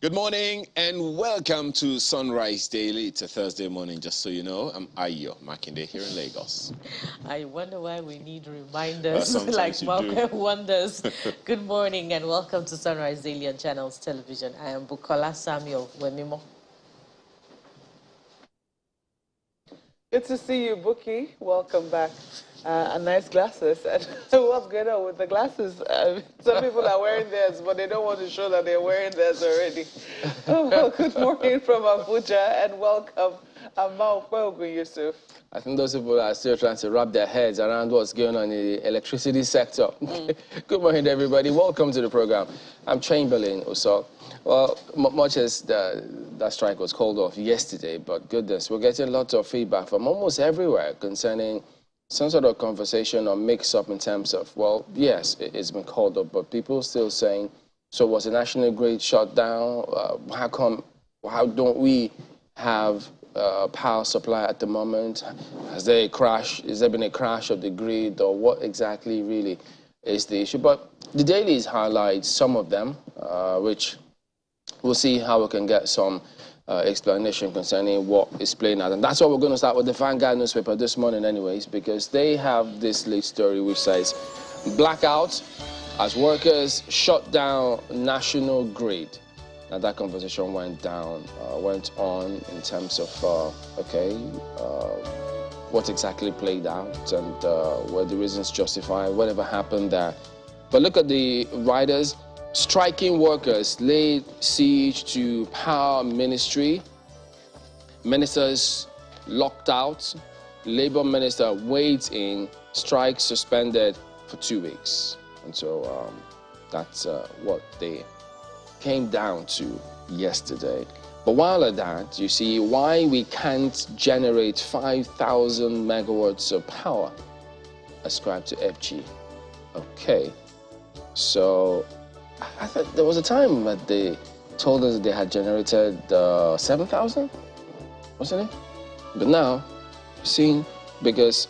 Good morning and welcome to Sunrise Daily. It's a Thursday morning, just so you know. I'm Ayo Makinde here in Lagos. I wonder why we need reminders like Malcolm wonders. Good morning and welcome to Sunrise Daily on Channels Television. I am Bukola Samuel Wemimo. Good to see you, Buki. Welcome back. And nice glasses. And what's going on with the glasses? Some people are wearing theirs, but they don't want to show that they're wearing theirs already. Well, good morning from Abuja and welcome, Amal Fogu Yusuf. I think those people are still trying to wrap their heads around what's going on in the electricity sector. Good morning, everybody. Welcome to the program. I'm Chamberlain Osok. Well, much as that strike was called off yesterday, but goodness, we're getting lots of feedback from almost everywhere concerning some sort of conversation or mix-up in terms of, well, yes, it's been called up, but people still saying, so was the national grid shut down? How don't we have power supply at the moment? Has there a crash? Has there been a crash of the grid, or what exactly really is the issue? But the dailies highlight some of them, which we'll see how we can get some explanation concerning what is playing out. And that's why we're going to start with the Vanguard newspaper this morning anyways, because they have this late story which says, blackout as workers shut down national grid. Now that conversation went on in terms of, what exactly played out and were the reasons justified, whatever happened there. But look at the riders. Striking workers laid siege to power ministry. Ministers locked out. Labour minister waits in. Strike suspended for 2 weeks. And so that's what they came down to yesterday. But while at that, you see why we can't generate 5,000 megawatts of power ascribed to FG. Okay, so I thought there was a time that they told us that they had generated 7,000, wasn't it? But now, seeing, because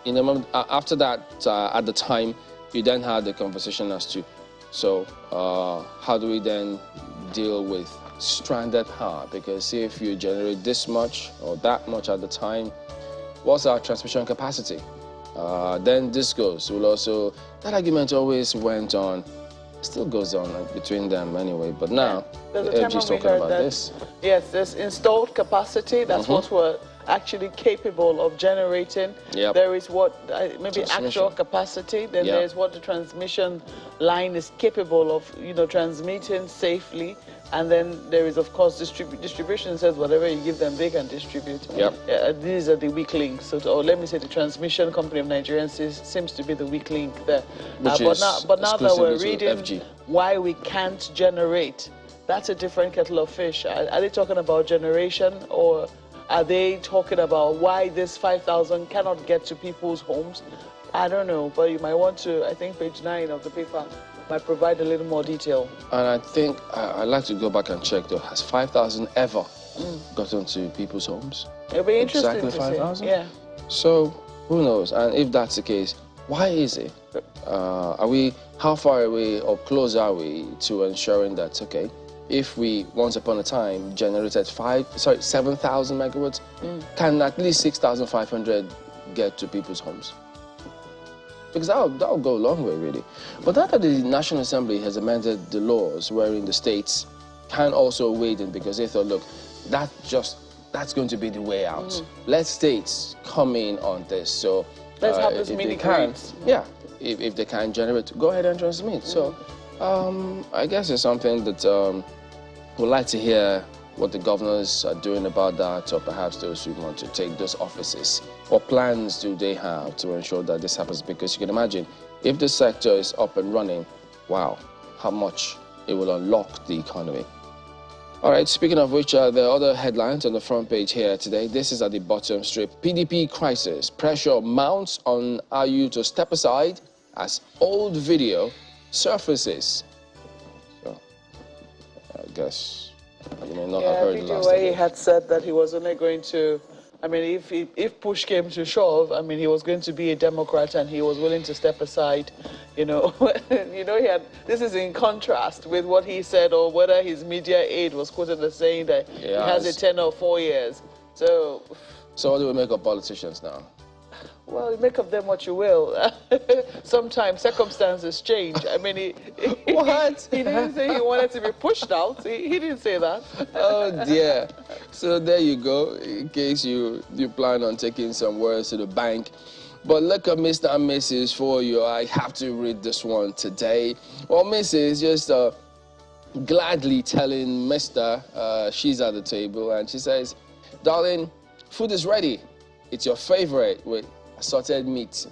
after that, at the time, you then had the conversation as to, so how do we then deal with stranded power? Because if you generate this much or that much at the time, what's our transmission capacity? Then this goes. That argument always went on. Still goes on between them anyway, but now the FG is talking about this. Yes, there's installed capacity. That's what we're actually capable of generating. Yep. There is what maybe actual capacity. Then there's what the transmission line is capable of, transmitting safely. And then there is, of course, distribution says whatever you give them, they can distribute. Yep. These are the weak links. Or let me say the Transmission Company of Nigeria seems to be the weak link there. But now that we're reading FG. Why we can't generate, that's a different kettle of fish. Are they talking about generation, or are they talking about why this 5,000 cannot get to people's homes? I don't know, but you might want to, I think page 9 of the paper might provide a little more detail. And I think I'd like to go back and check though. Has 5,000 ever gotten to people's homes? It'll be interesting. Exactly 5,000? Yeah. So who knows? And if that's the case, why is it? How far away or close are we to ensuring that, okay, if we once upon a time generated 7,000 megawatts, can at least 6,500 get to people's homes? Because that'll go a long way, really. But now that the National Assembly has amended the laws wherein the states can also weigh in, because they thought, look, that's going to be the way out. Let states come in on this. So let's have this mini grids. Yeah, if they can generate, go ahead and transmit. So I guess it's something that we'd like to hear what the governors are doing about that, or perhaps those who want to take those offices. What plans do they have to ensure that this happens? Because you can imagine, if the sector is up and running, wow, how much it will unlock the economy. All right, speaking of which, there are other headlines on the front page here today. This is at the bottom strip. PDP crisis. Pressure mounts on IU to step aside as old video surfaces. So, I guess you may not have heard the last where he had said that he was only going to I mean, if push came to shove, I mean, he was going to be a Democrat and he was willing to step aside, you know. This is in contrast with what he said, or whether his media aide was quoted as saying that he has a tenure of 4 years. So what do we make of politicians now? Well, you make of them what you will. Sometimes circumstances change. I mean, he didn't say he wanted to be pushed out. He didn't say that. Oh, dear. So there you go, in case you plan on taking some words to the bank. But look at Mr. and Mrs. for you. I have to read this one today. Well, Mrs. just gladly telling Mr. She's at the table, and she says, darling, food is ready. It's your favorite with assorted meat.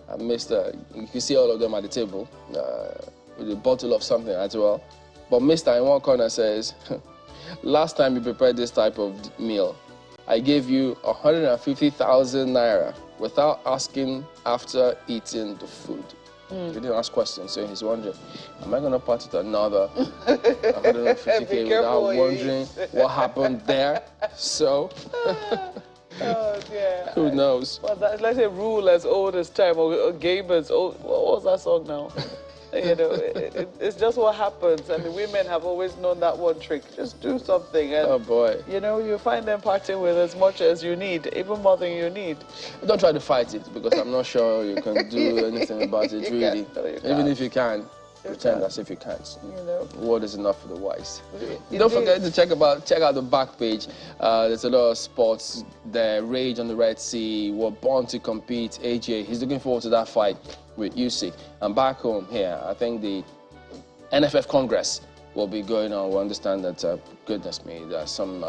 And Mr., you can see all of them at the table with a bottle of something as well. But Mr. in one corner says, last time you prepared this type of meal, I gave you 150,000 naira without asking after eating the food. He didn't ask questions, so he's wondering, am I going to part with another 150K without wondering what happened there? So... Oh, dear. Who knows? Well, that's like a rule as old as time, or game as old. What was that song now? You know, it's just what happens. I mean, women have always known that one trick. Just do something. And, oh, boy. You know, you find them parting with as much as you need, even more than you need. Don't try to fight it, because I'm not sure you can do anything about it, really. Even if you can. Pretend as if you can't. You know. Word is enough for the wise. Don't forget to check out the back page. There's a lot of sports there. Rage on the Red Sea. We're born to compete. AJ, he's looking forward to that fight with UC. And back home here, I think the NFF Congress will be going on. We understand that, goodness me, there's some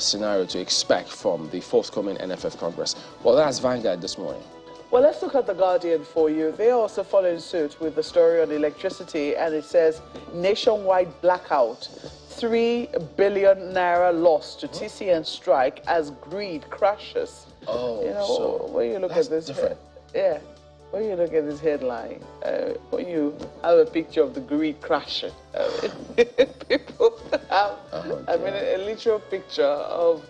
scenario to expect from the forthcoming NFF Congress. Well, that's Vanguard this morning. Well, let's look at The Guardian for you. They also follow suit with the story on electricity, and it says, nationwide blackout, 3 billion naira lost to TCN strike as greed crashes. Oh, you know, so when you look at this, when you look at this headline, when you have a picture of the greed crashing, people have, I mean, a literal picture of,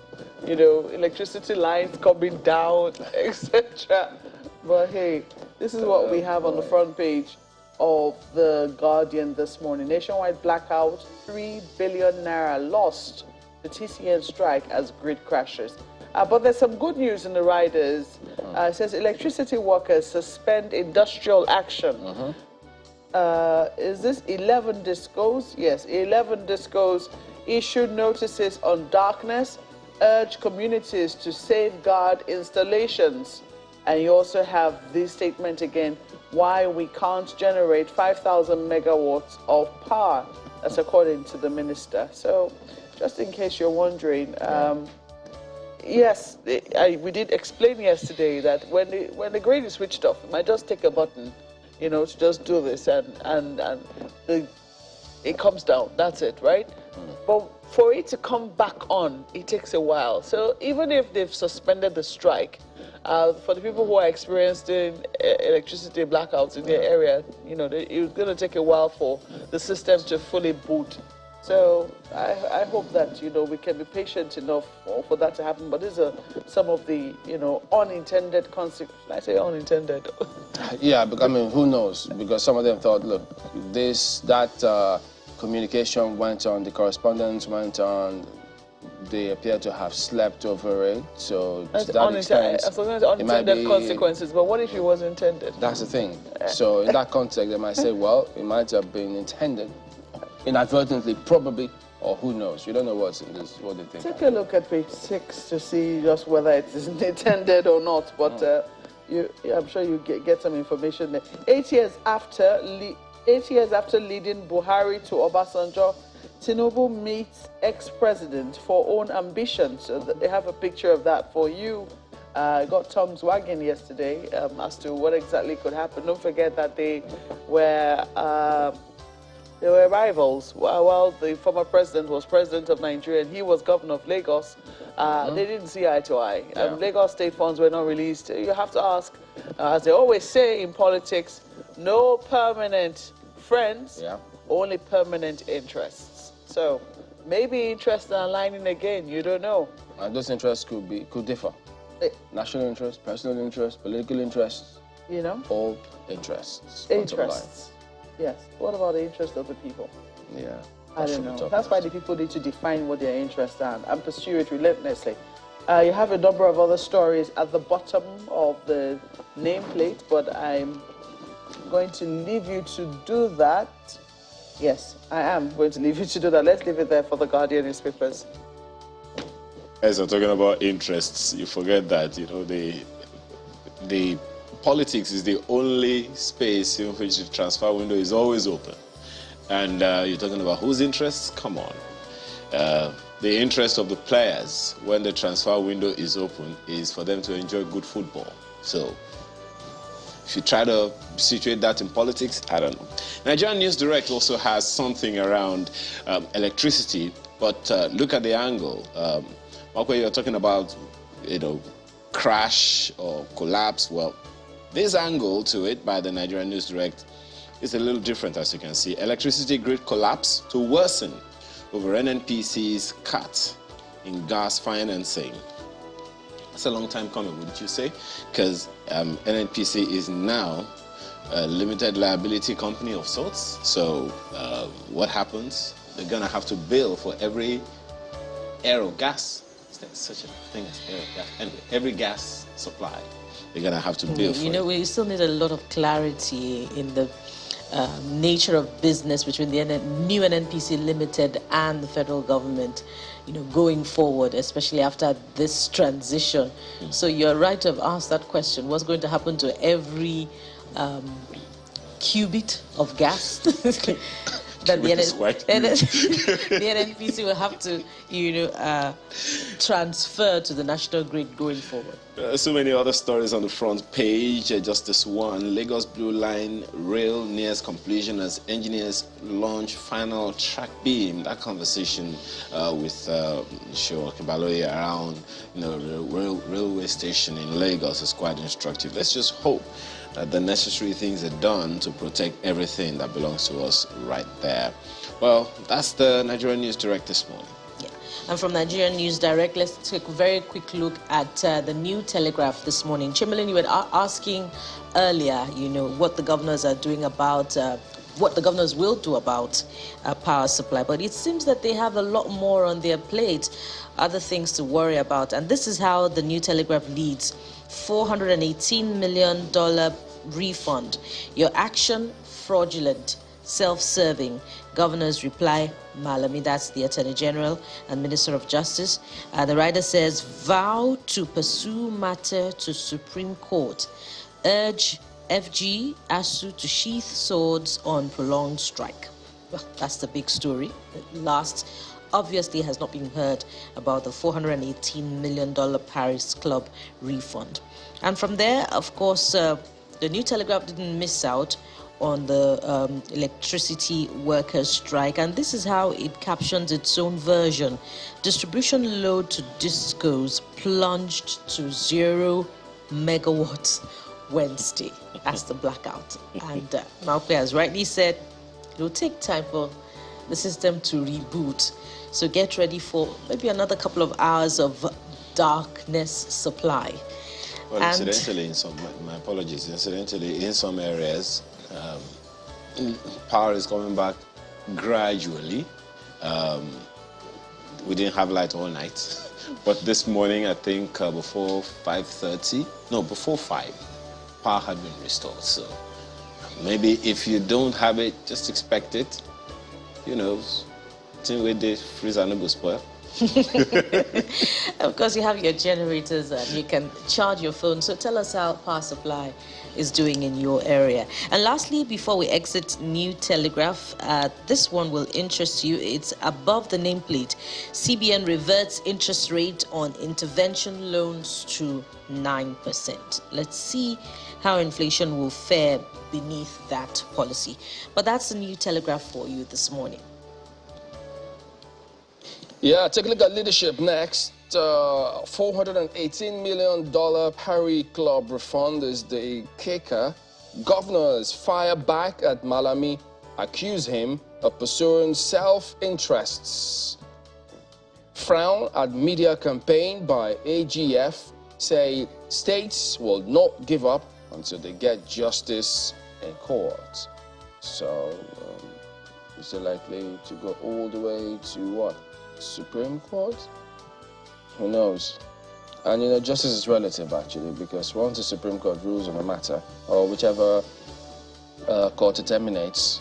you know, electricity lines coming down, etc. But hey, this is what we have on the front page of The Guardian this morning. Nationwide blackout, 3 billion naira lost. The TCN strike as grid crashes. But there's some good news in the riders. It says electricity workers suspend industrial action. Is this 11 discos? Yes, 11 discos issued notices on darkness, urge communities to safeguard installations. And you also have this statement again, why we can't generate 5,000 megawatts of power. That's according to the minister. So just in case you're wondering, yes, we did explain yesterday that when the grid is switched off, you might just take a button, you know, to just do this and it comes down. That's it, right? But for it to come back on, it takes a while. So even if they've suspended the strike, for the people who are experiencing electricity blackouts in their area, you know, it's going to take a while for the system to fully boot. So I hope that, you know, we can be patient enough for that to happen. But these are some of the, you know, unintended consequences. I say unintended. Yeah, but I mean, who knows? Because some of them thought, look, that communication went on, the correspondence went on. They appear to have slept over it, so to that extent, unintended consequences. But what if it was intended? That's the thing. So in that context, they might say, well, it might have been intended, inadvertently, probably, or who knows? We don't know what's in this. What they think. Take a look at page 6 to see just whether it is intended or not. But I'm sure you get some information there. 8 years after leading Buhari to Obasanjo, Tinubu meets ex-president for own ambition. So they have a picture of that for you. Got tongues wagging yesterday as to what exactly could happen. Don't forget that they were rivals. While the former president was president of Nigeria and he was governor of Lagos, they didn't see eye to eye. Yeah. Lagos state funds were not released. You have to ask, as they always say in politics, no permanent friends, only permanent interests. So maybe interests are aligning again. You don't know. And those interests could differ. National interest, personal interest, political interests. You know? All interests. Interests. Yes. What about the interest of the people? Yeah. I don't know. That's why the people need to define what their interests are and pursue it relentlessly. You have a number of other stories at the bottom of the nameplate, but I'm going to leave you to do that. Yes, I am going to leave you to do that. Let's leave it there for the Guardian newspapers. As I'm talking about interests, you forget that, you know, the politics is the only space in which the transfer window is always open. And you're talking about whose interests? Come on. The interest of the players when the transfer window is open is for them to enjoy good football. So if you try to situate that in politics, I don't know. Nigerian News Direct also has something around electricity, but look at the angle. Okay, you're talking about, you know, crash or collapse. Well, this angle to it by the Nigerian News Direct is a little different, as you can see. Electricity grid collapse to worsen over NNPC's cut in gas financing. That's a long time coming, wouldn't you say? Because NNPC is now a limited liability company of sorts. So what happens? They're going to have to bill for every aero gas. There's such a thing as aero gas. Anyway, every gas supply, they're going to have to bill for. You know, we still need a lot of clarity in the nature of business between the new NNPC Limited and the federal government, you know, going forward, especially after this transition. So you're right to have asked that question. What's going to happen to every cubit of gas that the NNPC will have to, you know, transfer to the national grid going forward? So many other stories on the front page. Just this one: Lagos Blue Line rail nears completion as engineers launch final track beam. That conversation with Showa Kibaloye around, you know, the railway station in Lagos is quite instructive. Let's just hope that the necessary things are done to protect everything that belongs to us right there. Well, that's the Nigerian News Direct this morning. Yeah. And from Nigerian News Direct, let's take a very quick look at the New Telegraph this morning. Chamberlain, you were asking earlier, you know, what the governors are doing about, what the governors will do about power supply. But it seems that they have a lot more on their plate, other things to worry about. And this is how the New Telegraph leads. $418 million refund. Your action fraudulent, self-serving. Governors reply, Malami, that's the Attorney General and Minister of Justice. The rider says, vow to pursue matter to Supreme Court. Urge FG, ASU to sheath swords on prolonged strike. Well, that's the big story. The last obviously has not been heard about the $418 million Paris Club refund. And from there, of course, the New Telegraph didn't miss out on the electricity workers' strike. And this is how it captions its own version. Distribution load to discos plunged to 0 megawatts Wednesday. That's the blackout. And Malpe has rightly said it will take time for the system to reboot. So get ready for maybe another couple of hours of darkness supply. Well, incidentally, in some, my apologies, incidentally, in some areas, power is coming back gradually. We didn't have light all night, but this morning, I think before 5:30, no, before 5, power had been restored. So maybe if you don't have it, just expect it. You know, with the freezer no go spoil. Of course, you have your generators and you can charge your phone. So tell us how power supply is doing in your area. And lastly, before we exit New Telegraph, this one will interest you. It's above the nameplate. CBN reverts interest rate on intervention loans to 9%. Let's see how inflation will fare beneath that policy. But that's the New Telegraph for you this morning. Yeah, take a look at leadership next. $418 million Paris Club refund is the kicker. Governors fire back at Malami, accuse him of pursuing self-interests. frown at media campaign by AGF, say states will not give up until they get justice in court. So, is it likely to go all the way to what? Supreme Court? Who knows? And, you know, justice is relative, actually, because once the Supreme Court rules on a matter, or whichever court it emanates,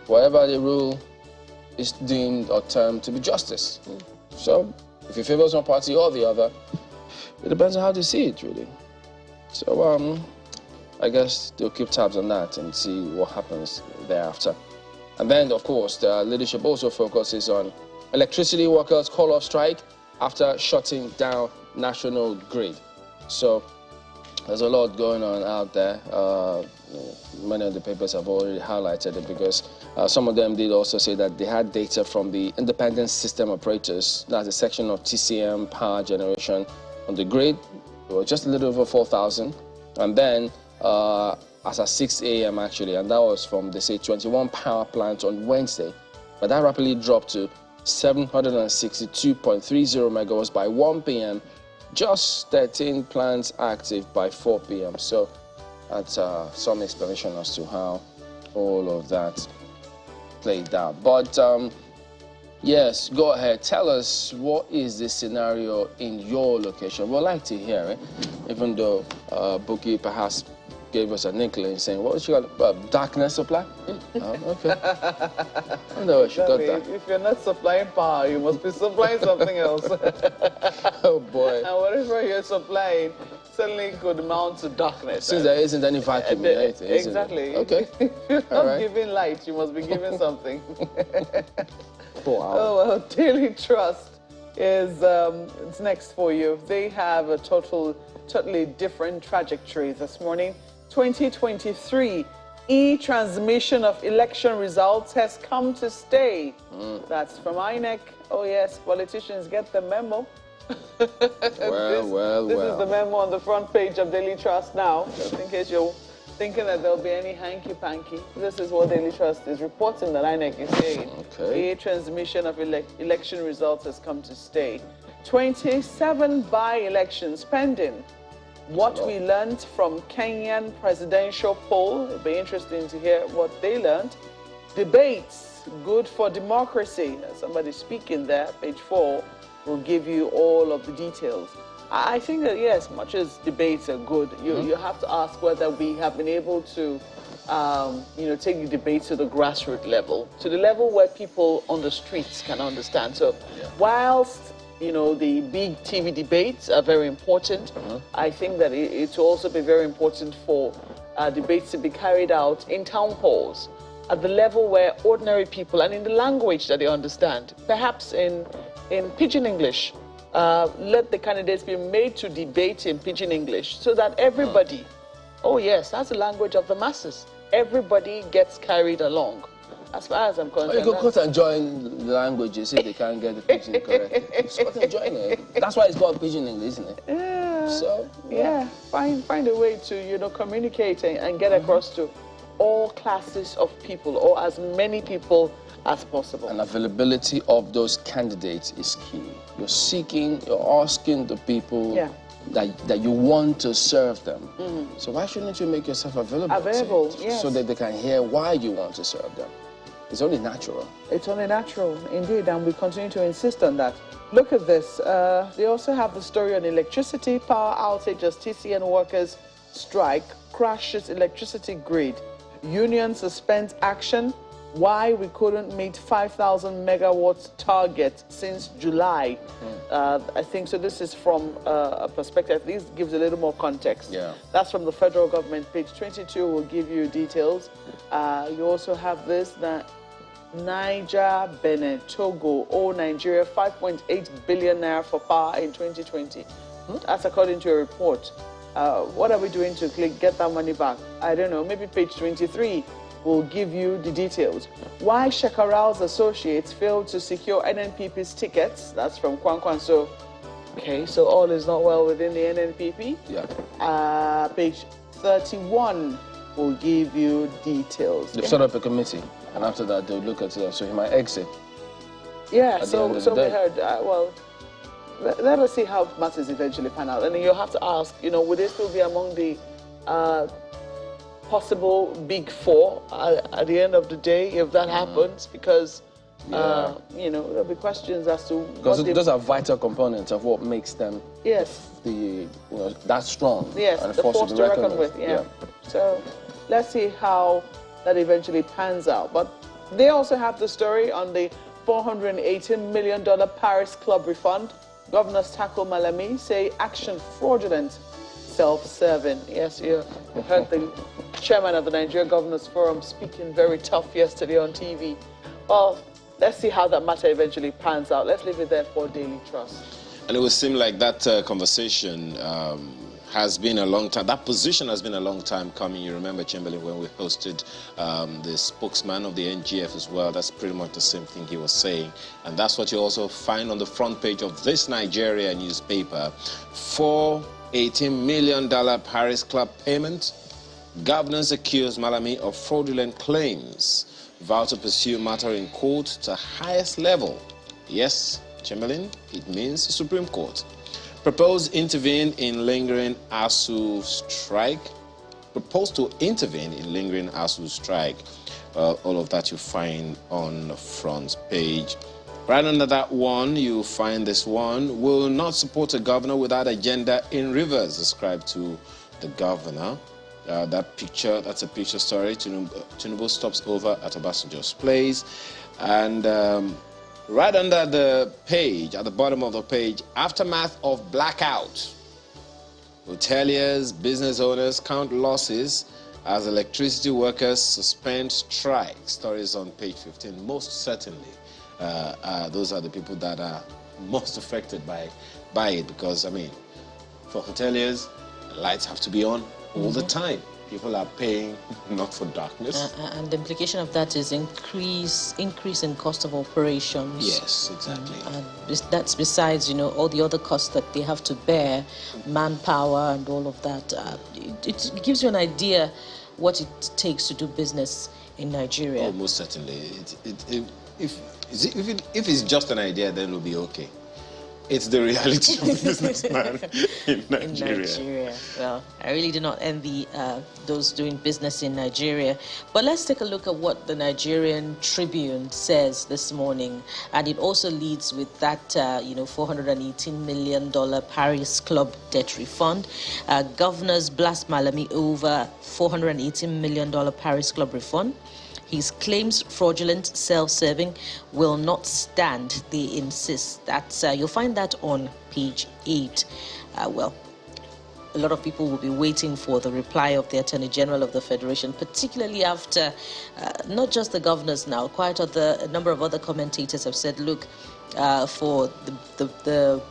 whatever they rule is deemed or termed to be justice. So, if it favors one party or the other, it depends on how they see it, really. So, I guess they'll keep tabs on that and see what happens thereafter. And then, of course, the leadership also focuses on electricity workers call off strike after shutting down national grid. So, there's a lot going on out there. Many of the papers have already highlighted it because some of them did also say that they had data from the independent system operators, that's a section of TCM power generation on the grid. It was just a little over 4,000. And then, as at 6 a.m. actually, and that was from, they say, 21 power plants on Wednesday. But that rapidly dropped to 762.30 megawatts by 1 p.m., just 13 plants active by 4 p.m. So that's some explanation as to how all of that played out. But yes, go ahead. Tell us, what is the scenario in your location? We'd like to hear it, even though Buki perhaps gave us an inkling saying, what you got, darkness supply? Okay. I know she got that. If you're not supplying power, you must be supplying something else. Oh boy. And whatever you're supplying suddenly could mount to darkness. Since there isn't any vacuum in anything, exactly. Okay. If you're not giving light, you must be giving something. Oh, well, Daily Trust is it's next for you. They have a totally different trajectory this morning. 2023 e-transmission of election results has come to stay. That's from INEC. Oh yes, politicians get the memo. This is the memo on the front page of Daily Trust now, just in case you're thinking that there'll be any hanky-panky. This is what Daily Trust is reporting that INEC is saying. Okay. E-transmission of election results has come to stay. 27 by-elections pending. What we learned from Kenyan presidential poll, it'll be interesting to hear what they learned. Debates, good for democracy. Somebody speaking there, page 4, will give you all of the details. I think that, yes, much as debates are good, you have to ask whether we have been able to, take the debate to the grassroots level, to the level where people on the streets can understand. So whilst the big TV debates are very important, I think that it will also be very important for debates to be carried out in town halls at the level where ordinary people, and in the language that they understand, perhaps in Pidgin English. Let the candidates be made to debate in Pidgin English so that everybody, oh yes, that's the language of the masses, everybody gets carried along. As far as I'm concerned. You go and join the languages if they can't get the Pidgin correct. Just go and join it. That's why it's called Pidgin English, isn't it? Yeah. So find a way to communicate and get across to all classes of people, or as many people as possible. And availability of those candidates is key. You're asking the people that you want to serve them. So why shouldn't you make yourself available? Yes. So that they can hear why you want to serve them. It's only natural. It's only natural, indeed, and we continue to insist on that. Look at this. They also have the story on electricity. Power outage as TCN workers strike crashes electricity grid. Union suspends action. Why we couldn't meet 5,000 megawatts target since July. I think so. This is from a perspective. This gives a little more context. That's from the federal government. Page 22 will give you details. You also have this, that Niger, Benin, Togo owe Nigeria 5.8 billion naira for power in 2020. That's according to a report. What are we doing to get that money back? I don't know. Maybe page 23 will give you the details. Why Shekaral's associates failed to secure NNPP's tickets. That's from Kwankwanso. Okay, so all is not well within the NNPP. Page 31 will give you details. They've set up a committee, and after that they'll look at it, so he might exit. Yeah, so we heard, well, let us see how matters eventually pan out. And then you'll have to ask, you know, would they still be among the possible big four at the end of the day if that happens? Because, you know, there'll be questions as to... Because those are vital components of what makes them that strong. Yes, and the force to reckon with, yeah. So let's see how that eventually pans out. But they also have the story on the $418 million Paris Club refund. Governors tackle Malami, say action fraudulent, self-serving. Yes, you heard the chairman of the Nigeria Governors Forum speaking very tough yesterday on TV. Well, let's see how that matter eventually pans out. Let's leave it there for Daily Trust. And it would seem like that conversation has been a long time. That position has been a long time coming. You remember, Chamberlain, when we hosted the spokesman of the NGF as well. That's pretty much the same thing he was saying. And that's what you also find on the front page of this Nigeria newspaper. $418 million Paris Club payment. Governors accuse Malami of fraudulent claims. Vow to pursue matter in court to highest level. Yes, Chamberlain, it means the Supreme Court. Proposed intervene in lingering ASU strike. Proposed to intervene in lingering ASU strike. All of that you find on the front page. Right under that one, you find this one. Will not support a governor without agenda in Rivers, ascribed to the governor. That picture, that's a picture story. Tinubu stops over at Obasanjo's place. And right under the page, at the bottom of the page, aftermath of blackout. Hoteliers, business owners count losses as electricity workers suspend strike. Stories on page 15. Most certainly, those are the people that are most affected by it, because, I mean, for hoteliers, the lights have to be on all the time. People are paying not for darkness. And the implication of that is increase in cost of operations. Yes, exactly. And that's besides, you know, all the other costs that they have to bear, manpower and all of that. It gives you an idea what it takes to do business in Nigeria. Oh, most certainly. If it's just an idea, then it'll be okay. It's the reality of businessman in Nigeria. Well, I really do not envy those doing business in Nigeria. But let's take a look at what the Nigerian Tribune says this morning. And it also leads with that, $418 million Paris Club debt refund. Governors blast Malami over $418 million Paris Club refund. His claims fraudulent, self-serving, will not stand, they insist. That's you'll find that on page 8. Well, a lot of people will be waiting for the reply of the Attorney General of the Federation, particularly after not just the governors now, a number of other commentators have said, look, for the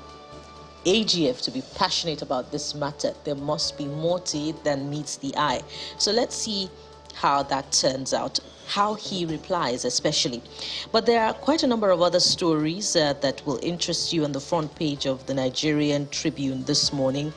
AGF to be passionate about this matter, there must be more to it than meets the eye. So let's see how that turns out, how he replies especially. But there are quite a number of other stories that will interest you on the front page of the Nigerian Tribune this morning.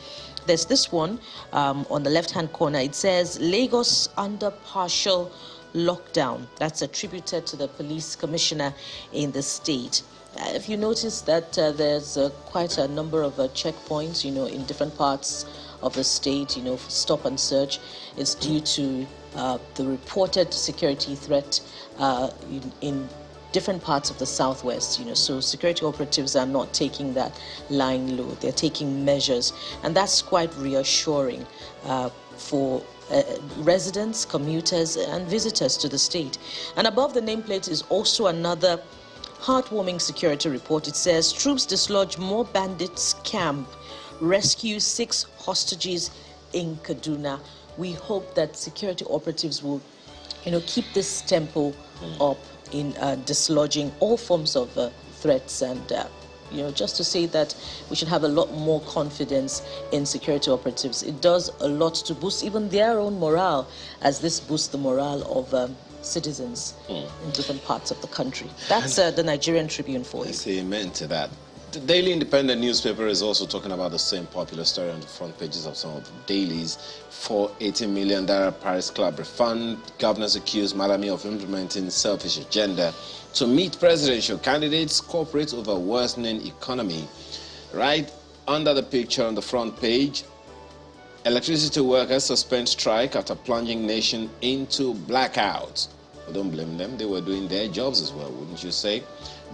There's this one on the left-hand corner. It says, Lagos under partial lockdown. That's attributed to the police commissioner in the state. If you notice that there's quite a number of checkpoints, in different parts of the state, for stop and search, it's due to the reported security threat in different parts of the southwest, so security operatives are not taking that lying low. They're taking measures, and that's quite reassuring for residents, commuters, and visitors to the state. And above the nameplate is also another heartwarming security report. It says, troops dislodge more bandits camp, rescue 6 hostages in Kaduna. We hope that security operatives will, keep this tempo up in dislodging all forms of threats, and just to say that we should have a lot more confidence in security operatives. It does a lot to boost even their own morale, as this boosts the morale of citizens in different parts of the country. That's the Nigerian Tribune for you. I say amen to that. The Daily Independent newspaper is also talking about the same popular story on the front pages of some of the dailies. $480 million Paris Club refund. Governors accuse Malami of implementing selfish agenda to meet presidential candidates. Corporate over worsening economy. Right under the picture on the front page, electricity workers suspend strike after plunging nation into blackout. Well, don't blame them. They were doing their jobs as well, wouldn't you say?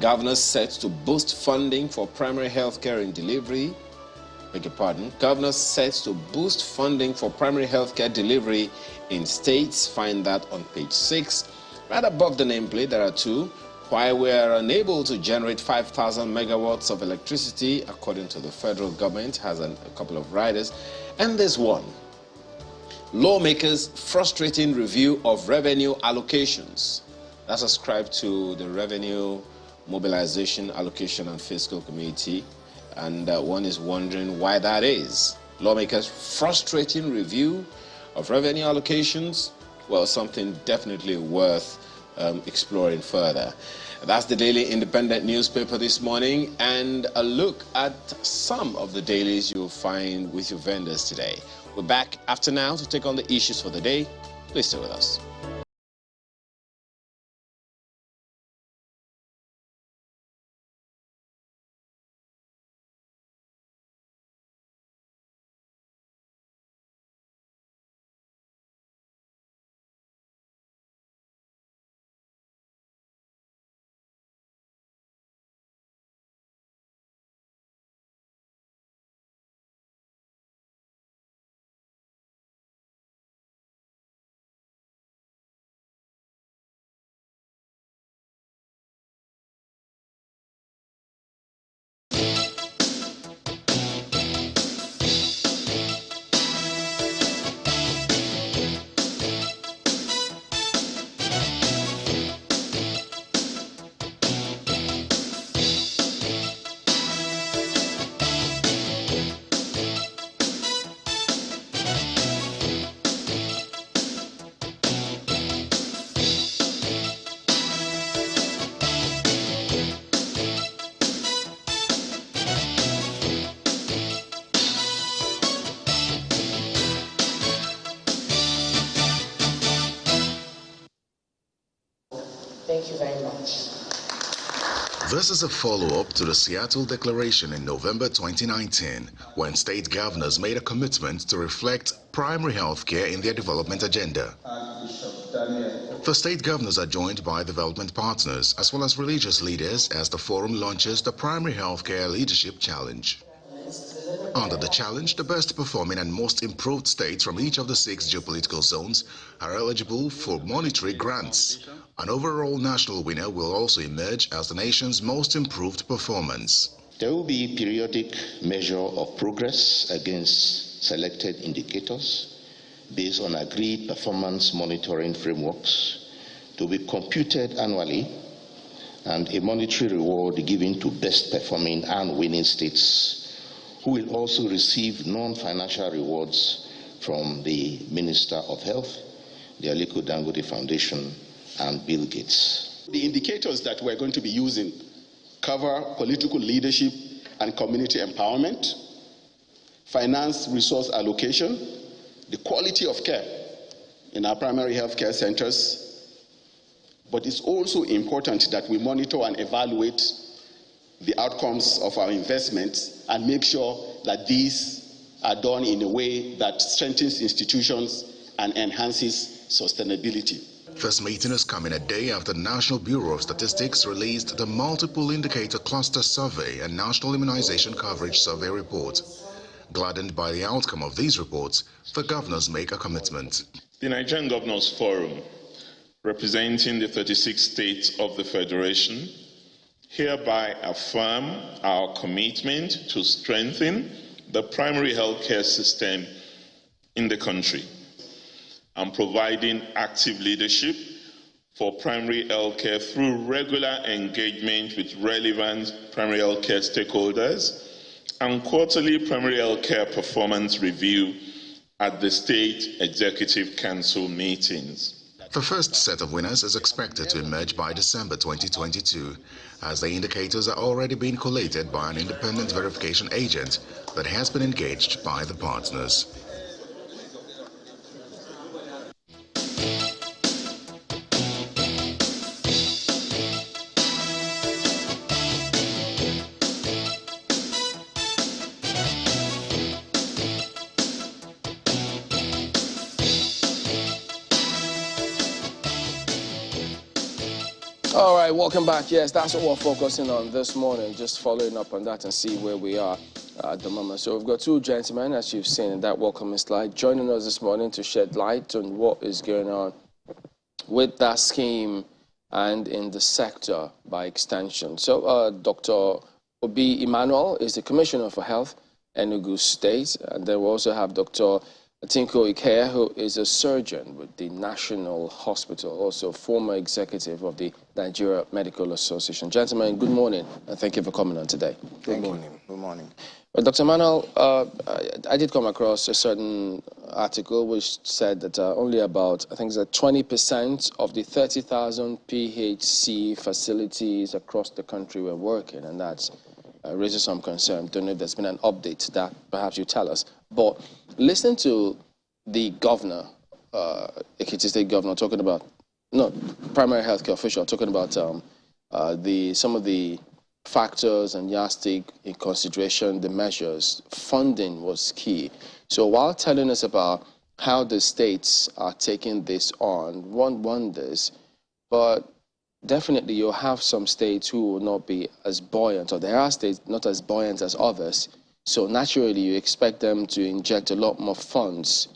Governors set to boost funding for primary health care in delivery. Beg your pardon. Governors set to boost funding for primary health care delivery in states. Find that on page 6. Right above the nameplate, there are two. Why we are unable to generate 5,000 megawatts of electricity, according to the federal government, has a couple of riders. And there's one. Lawmakers frustrating review of revenue allocations. That's ascribed to the Revenue Mobilization, Allocation and Fiscal Committee, and one is wondering why that is. Lawmakers frustrating review of revenue allocations. Well, something definitely worth exploring further. That's the Daily Independent newspaper this morning, and a look at some of the dailies you'll find with your vendors today. We're back after now to take on the issues for the day. Please stay with us. Thank you very much. This is a follow-up to the Seattle Declaration in November 2019, when state governors made a commitment to reflect primary health care in their development agenda. The state governors are joined by development partners as well as religious leaders as the forum launches the Primary Healthcare Leadership Challenge. Under the challenge, the best performing and most improved states from each of the 6 geopolitical zones are eligible for monetary grants. An overall national winner will also emerge as the nation's most improved performance. There will be periodic measure of progress against selected indicators based on agreed performance monitoring frameworks to be computed annually, and a monetary reward given to best performing and winning states, who will also receive non-financial rewards from the Minister of Health, the Aliko Dangote Foundation, and Bill Gates. The indicators that we're going to be using cover political leadership and community empowerment, finance resource allocation, the quality of care in our primary health care centers, but it's also important that we monitor and evaluate the outcomes of our investments and make sure that these are done in a way that strengthens institutions and enhances sustainability. This meeting is coming a day after the National Bureau of Statistics released the Multiple Indicator Cluster Survey and National Immunization Coverage Survey report. Gladdened by the outcome of these reports, the governors make a commitment. The Nigerian Governors Forum, representing the 36 states of the Federation, hereby affirm our commitment to strengthen the primary health care system in the country and providing active leadership for primary health care through regular engagement with relevant primary health care stakeholders and quarterly primary health care performance review at the State Executive Council meetings. The first set of winners is expected to emerge by December 2022. as the indicators are already being collated by an independent verification agent that has been engaged by the partners. All right, welcome back. Yes, that's what we're focusing on this morning, just following up on that and see where we are at the moment. So we've got two gentlemen, as you've seen in that welcoming slide, joining us this morning to shed light on what is going on with that scheme and in the sector by extension. So Dr. Obi Emmanuel is the Commissioner for Health, Enugu State, and then we also have Dr. Tinko Ikea, who is a surgeon with the National Hospital, also former executive of the Nigeria Medical Association. Gentlemen, good morning, and thank you for coming on today. Good morning. Good morning. Dr. Emmanuel, I did come across a certain article which said that only about, I think it's 20% of the 30,000 PHC facilities across the country were working, and that raises some concern. Don't know if there's been an update to that. Perhaps you tell us. But listen to the governor, Ekiti State Governor, talking about, no, primary healthcare official, talking about some of the factors and yardstick in consideration, the measures. Funding was key. So while telling us about how the states are taking this on, one wonders, but definitely you'll have some states who will not be as buoyant, or there are states not as buoyant as others. So naturally, you expect them to inject a lot more funds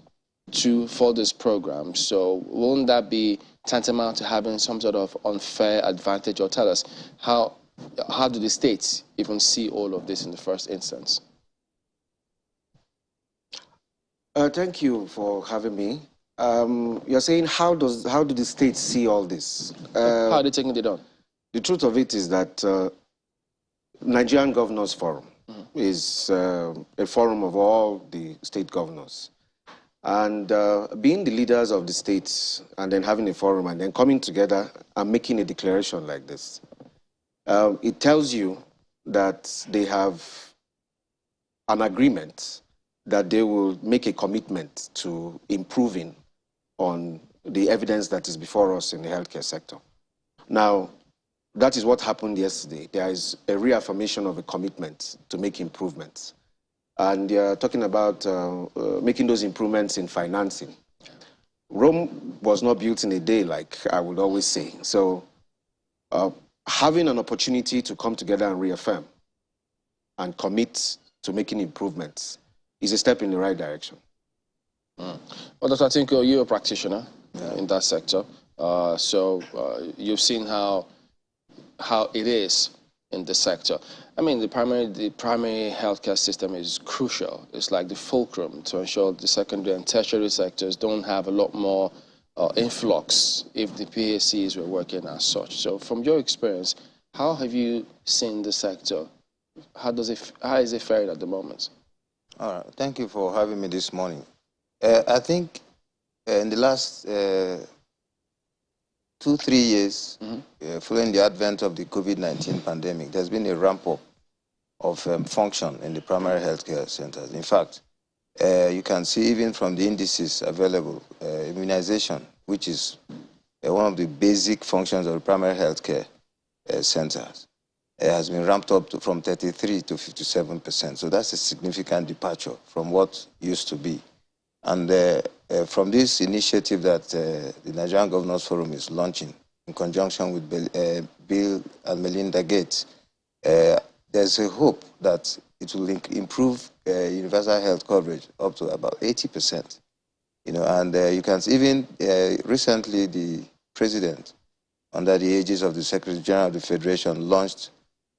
for this program. So won't that be tantamount to having some sort of unfair advantage? Or tell us, how do the states even see all of this in the first instance? Thank you for having me. You're saying how do the states see all this? How are they taking it on? The truth of it is that Nigerian Governors Forum is a forum of all the state governors. And being the leaders of the states and then having a forum and then coming together and making a declaration like this, it tells you that they have an agreement that they will make a commitment to improving on the evidence that is before us in the healthcare sector. Now, that is what happened yesterday. There is a reaffirmation of a commitment to make improvements. And you're talking about making those improvements in financing. Rome was not built in a day, like I would always say. So having an opportunity to come together and reaffirm and commit to making improvements is a step in the right direction. Well, Dr. Tinko, you're a practitioner in that sector. So you've seen how it is in the sector. I mean, the primary healthcare system is crucial. It's like the fulcrum to ensure the secondary and tertiary sectors don't have a lot more influx if the PACs were working as such. So from your experience, how have you seen the sector? How is it faring at the moment? All right. Thank you for having me this morning. I think in the last 2-3 years, following the advent of the COVID-19 pandemic, there's been a ramp-up of function in the primary healthcare centers. In fact, you can see even from the indices available, immunization, which is one of the basic functions of the primary healthcare centers, has been ramped up from 33% to 57%. So that's a significant departure from what used to be. And from this initiative that the Nigerian Governors Forum is launching in conjunction with Bill and Melinda Gates, there's a hope that it will improve universal health coverage up to about 80%. You know, and you can see even recently the president, under the aegis of the Secretary General of the Federation, launched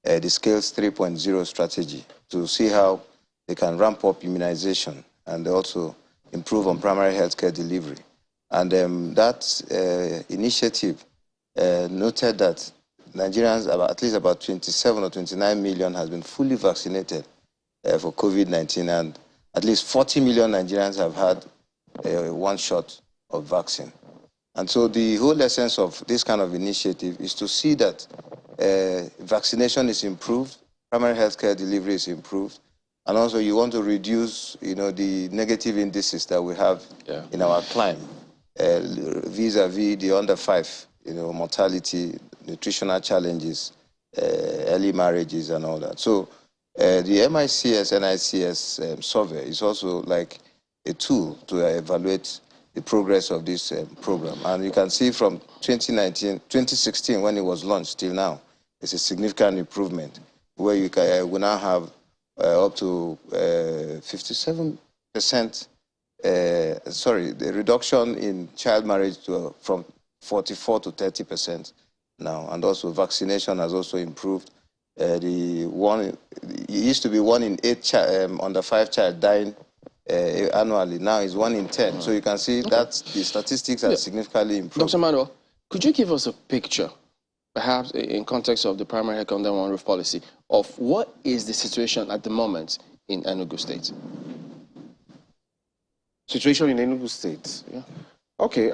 the Scales 3.0 strategy to see how they can ramp up immunization and also improve on primary healthcare delivery. And that initiative noted that Nigerians, at least about 27 or 29 million has been fully vaccinated for COVID-19, and at least 40 million Nigerians have had one shot of vaccine. And so the whole essence of this kind of initiative is to see that vaccination is improved, primary healthcare delivery is improved, and also you want to reduce, the negative indices that we have in our climb, vis-a-vis the under 5, mortality, nutritional challenges, early marriages, and all that. So the NICS survey is also like a tool to evaluate the progress of this program. And you can see from 2016, when it was launched, till now, it's a significant improvement, where we now have up to 57%, the reduction in child marriage from 44 to 30% now. And also vaccination has also improved. It used to be 1 in 8 under 5 child dying annually. Now it's 1 in 10. So you can see that the statistics are significantly improved. Dr. Manuel, could you give us a picture, perhaps in context of the primary health under one roof policy, of what is the situation at the moment in Enugu State? Situation in Enugu State? Yeah. Okay.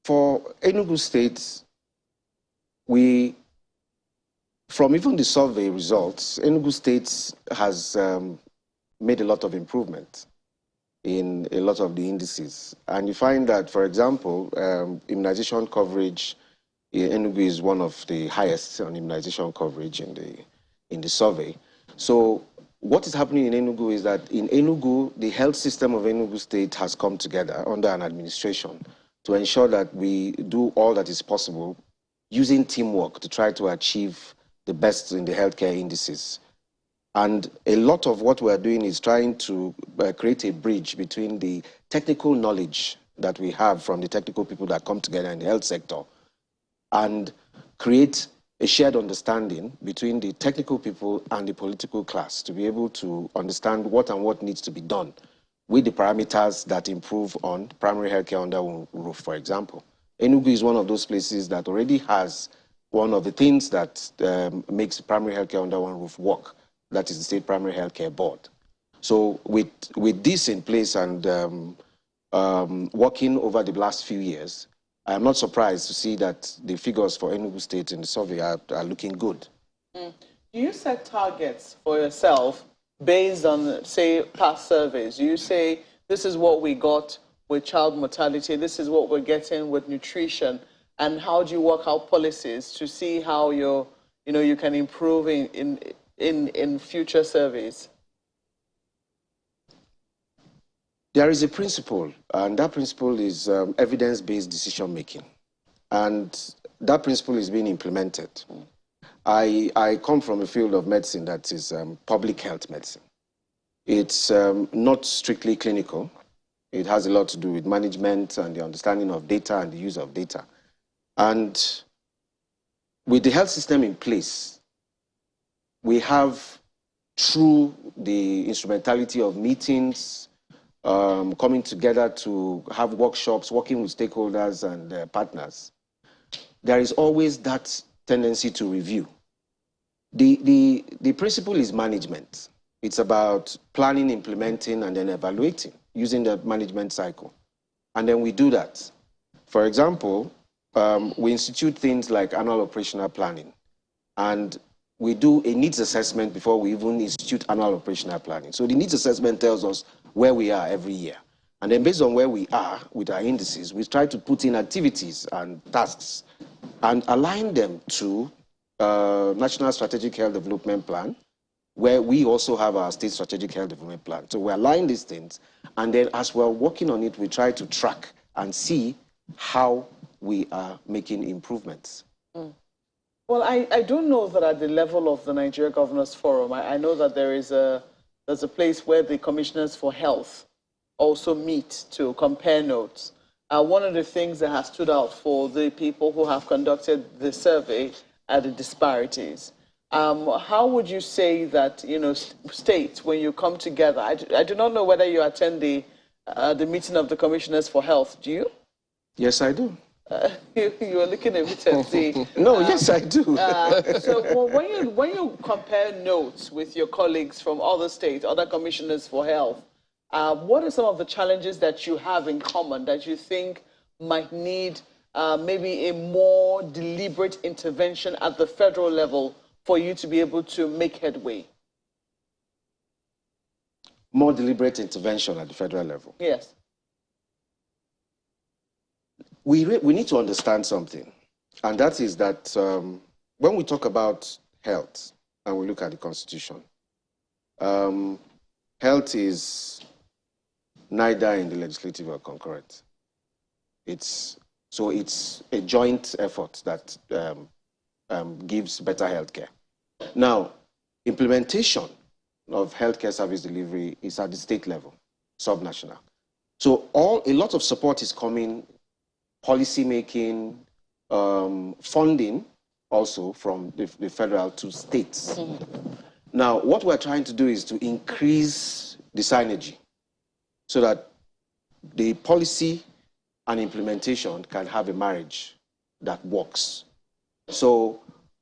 For Enugu State, from even the survey results, Enugu State has made a lot of improvement in a lot of the indices. And you find that, for example, immunization coverage, Enugu is one of the highest on immunization coverage in the survey. So what is happening in Enugu is that in Enugu, the health system of Enugu State has come together under an administration to ensure that we do all that is possible using teamwork to try to achieve the best in the healthcare indices. And a lot of what we're doing is trying to create a bridge between the technical knowledge that we have from the technical people that come together in the health sector and create a shared understanding between the technical people and the political class to be able to understand what needs to be done with the parameters that improve on primary healthcare under one roof, for example. Enugu is one of those places that already has one of the things that makes primary healthcare under one roof work. That is the State Primary Healthcare Board. So with this in place and working over the last few years, I am not surprised to see that the figures for Enugu State in the survey are looking good. Do you set targets for yourself based on, say, past surveys? Do you say, this is what we got with child mortality, this is what we're getting with nutrition, and how do you work out policies to see how you can improve in future surveys? There is a principle, and that principle is evidence-based decision-making. And that principle is being implemented. I come from a field of medicine that is public health medicine. It's not strictly clinical. It has a lot to do with management and the understanding of data and the use of data. And with the health system in place, we have, through the instrumentality of meetings, coming together to have workshops, working with stakeholders and partners, there is always that tendency to review. The principle is management. It's about planning, implementing, and then evaluating using the management cycle. And then we do that. For example, we institute things like annual operational planning. And we do a needs assessment before we even institute annual operational planning. So the needs assessment tells us where we are every year. And then based on where we are with our indices, we try to put in activities and tasks and align them to National Strategic Health Development Plan, where we also have our State Strategic Health Development Plan. So we align these things, and then as we're working on it, we try to track and see how we are making improvements. Well, I do know that at the level of the Nigeria Governors Forum, I know that there's a place where the commissioners for health also meet to compare notes. One of the things that has stood out for the people who have conducted the survey are the disparities. How would you say that, states, when you come together, I do not know whether you attend the meeting of the commissioners for health, do you? Yes, I do. You are looking at me to see. No, yes, I do. So when you compare notes with your colleagues from other states, other commissioners for health, what are some of the challenges that you have in common that you think might need maybe a more deliberate intervention at the federal level for you to be able to make headway? More deliberate intervention at the federal level? Yes. We need to understand something, and that is that when we talk about health and we look at the Constitution, health is neither in the legislative or concurrent. So it's a joint effort that gives better health care. Now, implementation of healthcare service delivery is at the state level, subnational. So a lot of support is coming, policy making, funding also from the federal to states. Mm-hmm. Now, what we're trying to do is to increase the synergy so that the policy and implementation can have a marriage that works. So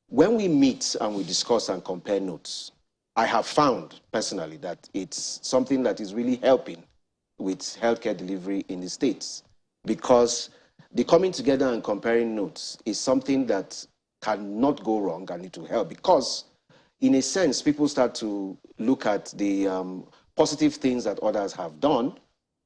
when we meet and we discuss and compare notes, I have found personally that it's something that is really helping with healthcare delivery in the states, because the coming together and comparing notes is something that cannot go wrong, and it will help, because in a sense, people start to look at the positive things that others have done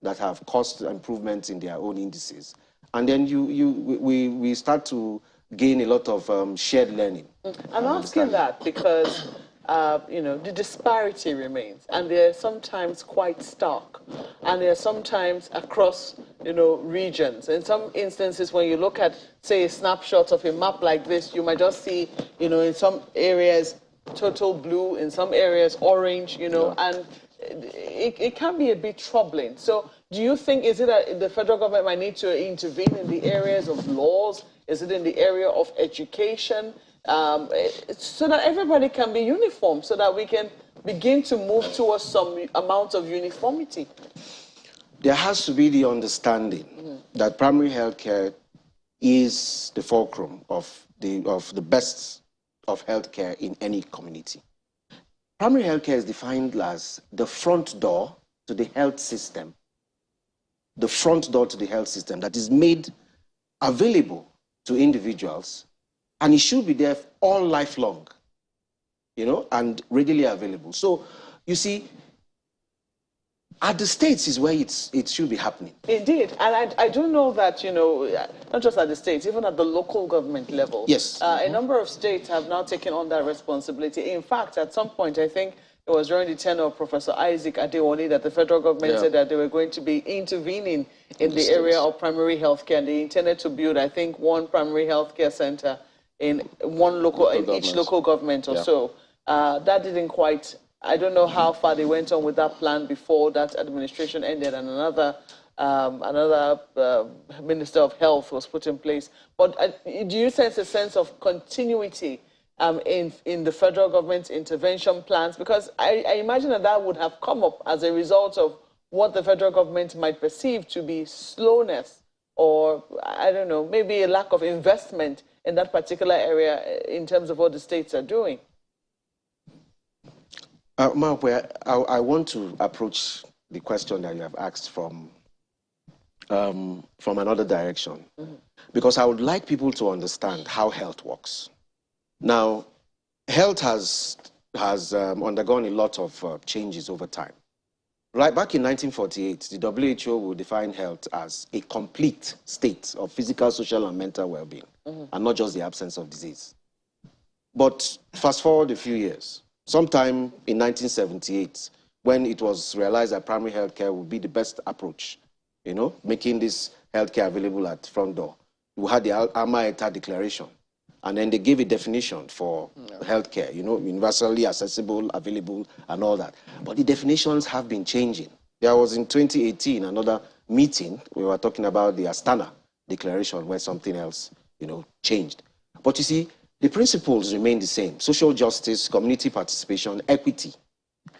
that have caused improvements in their own indices. And then we start to gain a lot of shared learning. I'm asking that because, the disparity remains, and they're sometimes quite stark, and they're sometimes across, regions. In some instances, when you look at, say, a snapshot of a map like this, you might just see, in some areas, total blue, in some areas, orange, and it can be a bit troubling. So do you think, is it that the federal government might need to intervene in the areas of laws? Is it in the area of education? So that everybody can be uniform, so that we can begin to move towards some amount of uniformity? There has to be the understanding that primary health care is the fulcrum of the best of health care in any community. Primary health care is defined as the front door to the health system. The front door to the health system that is made available to individuals, and it should be there all lifelong, and readily available. So, you see, at the states is where it should be happening. Indeed, and I do know that, not just at the states, even at the local government level. Yes. A number of states have now taken on that responsibility. In fact, at some point, I think it was during the tenure of Professor Isaac Adewale that the federal government said that they were going to be intervening in the area of primary health care. And they intended to build, I think, one primary health care center in each local government or so. That didn't quite... I don't know how far they went on with that plan before that administration ended and another Minister of Health was put in place. But do you sense a sense of continuity in the federal government's intervention plans? Because I imagine that would have come up as a result of what the federal government might perceive to be slowness, or, I don't know, maybe a lack of investment in that particular area in terms of what the states are doing. I want to approach the question that you have asked from another direction, because I would like people to understand how health works. Now, health has undergone a lot of changes over time. Right back in 1948, the WHO would define health as a complete state of physical, social, and mental well-being, and not just the absence of disease. But fast forward a few years. Sometime in 1978, when it was realized that primary health care would be the best approach, making this health care available at the front door, we had the Alma Ata Declaration. And then they gave a definition for health care, universally accessible, available, and all that. But the definitions have been changing. There was in 2018 another meeting, we were talking about the Astana Declaration, where something else, changed. But you see, the principles remain the same: social justice, community participation, equity,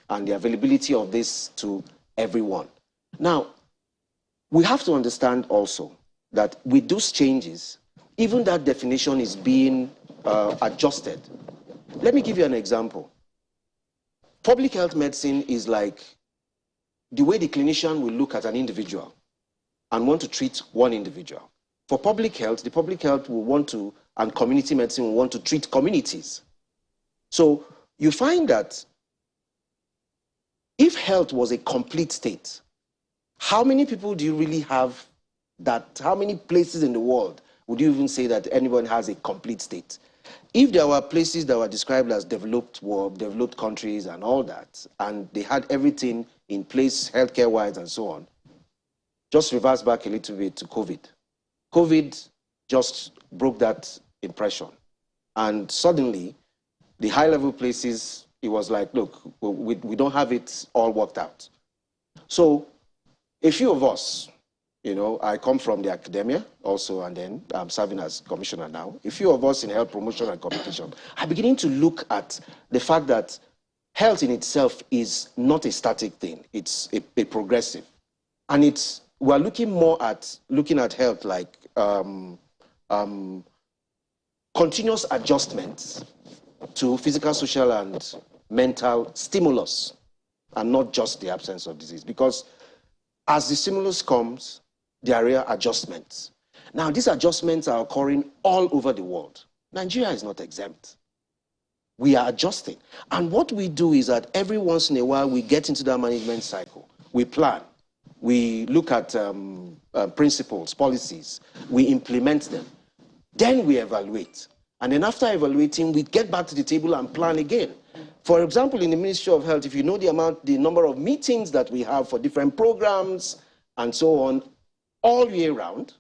and the availability of this to everyone. Now, we have to understand also that with those changes, even that definition is being adjusted. Let me give you an example. Public health medicine is like the way the clinician will look at an individual and want to treat one individual. For public health, the public health will want to, and community medicine will want to treat communities. So you find that if health was a complete state, how many people do you really have that, how many places in the world would you even say that anyone has a complete state? If there were places that were described as developed world, developed countries and all that, and they had everything in place healthcare-wise and so on, just reverse back a little bit to COVID. COVID just broke that impression. And suddenly, the high-level places, it was like, look, we don't have it all worked out. So a few of us, you know, I come from the academia also, and then I'm serving as commissioner now. A few of us in health promotion and communication are beginning to look at the fact that health in itself is not a static thing. It's a progressive. And we're looking more at health like continuous adjustments to physical, social, and mental stimulus, and not just the absence of disease. Because as the stimulus comes, there are adjustments. Now, these adjustments are occurring all over the world. Nigeria is not exempt. We are adjusting. And what we do is that every once in a while, we get into that management cycle. We plan. We look at principles, policies. We implement them. Then we evaluate. And then after evaluating, we get back to the table and plan again. For example, in the Ministry of Health, if you know the number of meetings that we have for different programs and so on, all year round,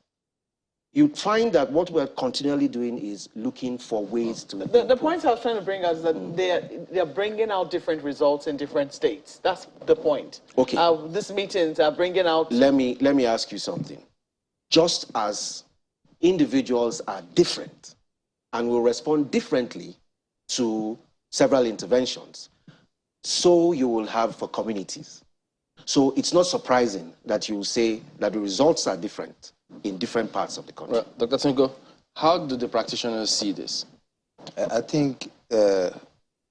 you'd find that what we're continually doing is looking for ways to... The point I was trying to bring out is that they're bringing out different results in different states. That's the point. Okay. These meetings are bringing out... Let me ask you something. Just as individuals are different and will respond differently to several interventions, so you will have for communities. So it's not surprising that you will say that the results are different in different parts of the country. Right. Dr. Tinko, how do the practitioners see this? I think the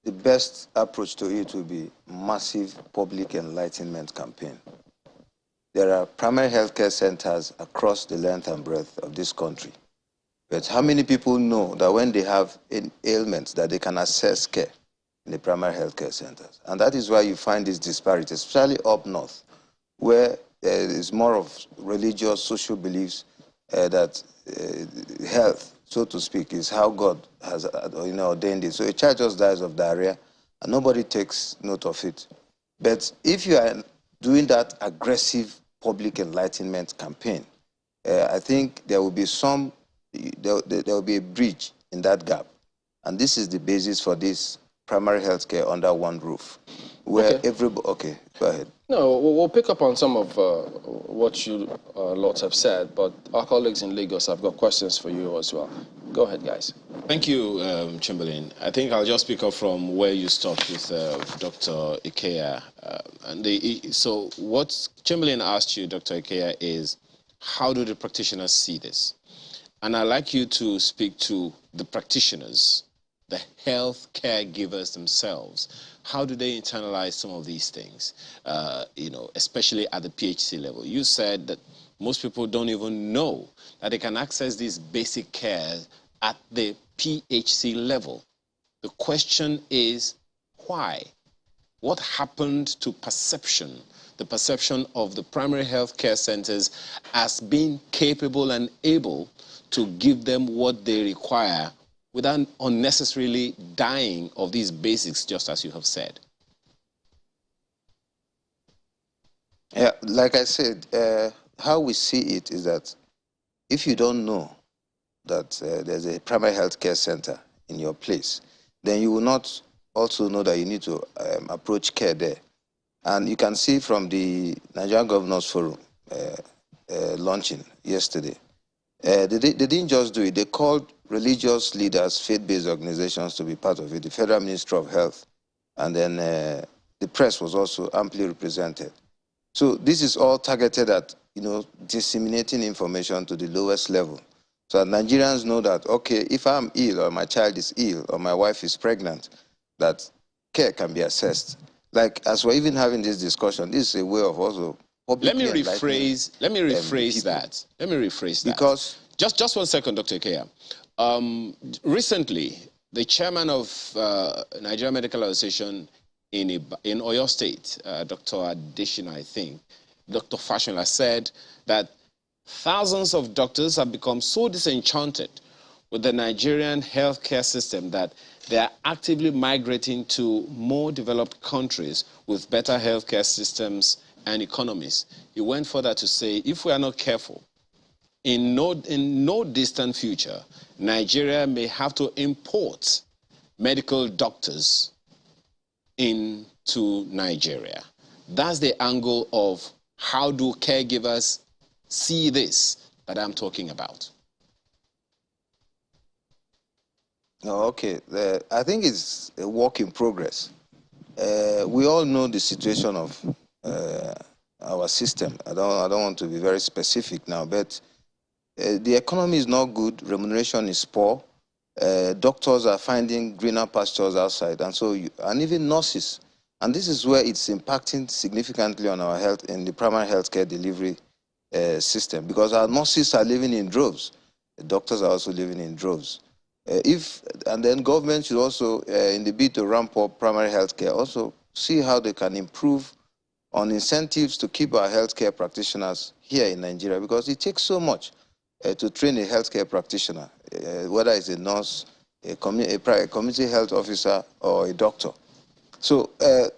best approach to it will be massive public enlightenment campaign. There are primary healthcare centers across the length and breadth of this country. But how many people know that when they have ailments that they can access care in the primary healthcare centers? And that is why you find this disparity, especially up north, where there is more of religious, social beliefs that health, so to speak, is how God has ordained it. So a child just dies of diarrhea, and nobody takes note of it. But if you are doing that aggressive public enlightenment campaign, I think there will be there will be a bridge in that gap. And this is the basis for this primary health care under one roof, where everybody... Okay, go ahead. No, we'll pick up on some of what you lots have said, but our colleagues in Lagos have got questions for you as well. Go ahead, guys. Thank you, Chamberlain. I think I'll just pick up from where you stopped with Dr. Ikea. So what Chamberlain asked you, Dr. Ikea, is how do the practitioners see this? And I'd like you to speak to the practitioners, the health caregivers themselves. How do they internalize some of these things, especially at the PHC level? You said that most people don't even know that they can access this basic care at the PHC level. The question is, why? What happened to perception, the perception of the primary health care centers as being capable and able to give them what they require without unnecessarily dying of these basics, just as you have said? Yeah, like I said, how we see it is that if you don't know that there's a primary health care center in your place, then you will not also know that you need to approach care there. And you can see from the Nigerian Governors Forum launching yesterday, they didn't just do it. They called religious leaders, faith-based organizations to be part of it, the Federal Ministry of Health, and then the press was also amply represented. So this is all targeted at, disseminating information to the lowest level. So that Nigerians know that, okay, if I'm ill or my child is ill or my wife is pregnant, that care can be assessed. Like, as we're even having this discussion, this is a way of also... Let me rephrase that. Because Just 1 second, Dr. Ikea. Recently, the chairman of Nigeria Medical Association in Oyo State, Dr. Adeshina, I think, Dr. Fashola, said that thousands of doctors have become so disenchanted with the Nigerian healthcare system that they are actively migrating to more developed countries with better healthcare systems and economies. He went further to say, if we are not careful, in no distant future, Nigeria may have to import medical doctors into Nigeria. That's the angle of how do caregivers see this that I'm talking about. Oh, okay, I think it's a work in progress. We all know the situation of our system. I don't want to be very specific now, but the economy is not good, remuneration is poor, doctors are finding greener pastures outside, and so and even nurses. And this is where it's impacting significantly on our health in the primary healthcare delivery system, because our nurses are living in droves. The doctors are also living in droves. And then government should also, in the bid to ramp up primary healthcare, also see how they can improve on incentives to keep our healthcare practitioners here in Nigeria, because it takes so much to train a healthcare practitioner, whether it's a nurse, a community health officer, or a doctor. So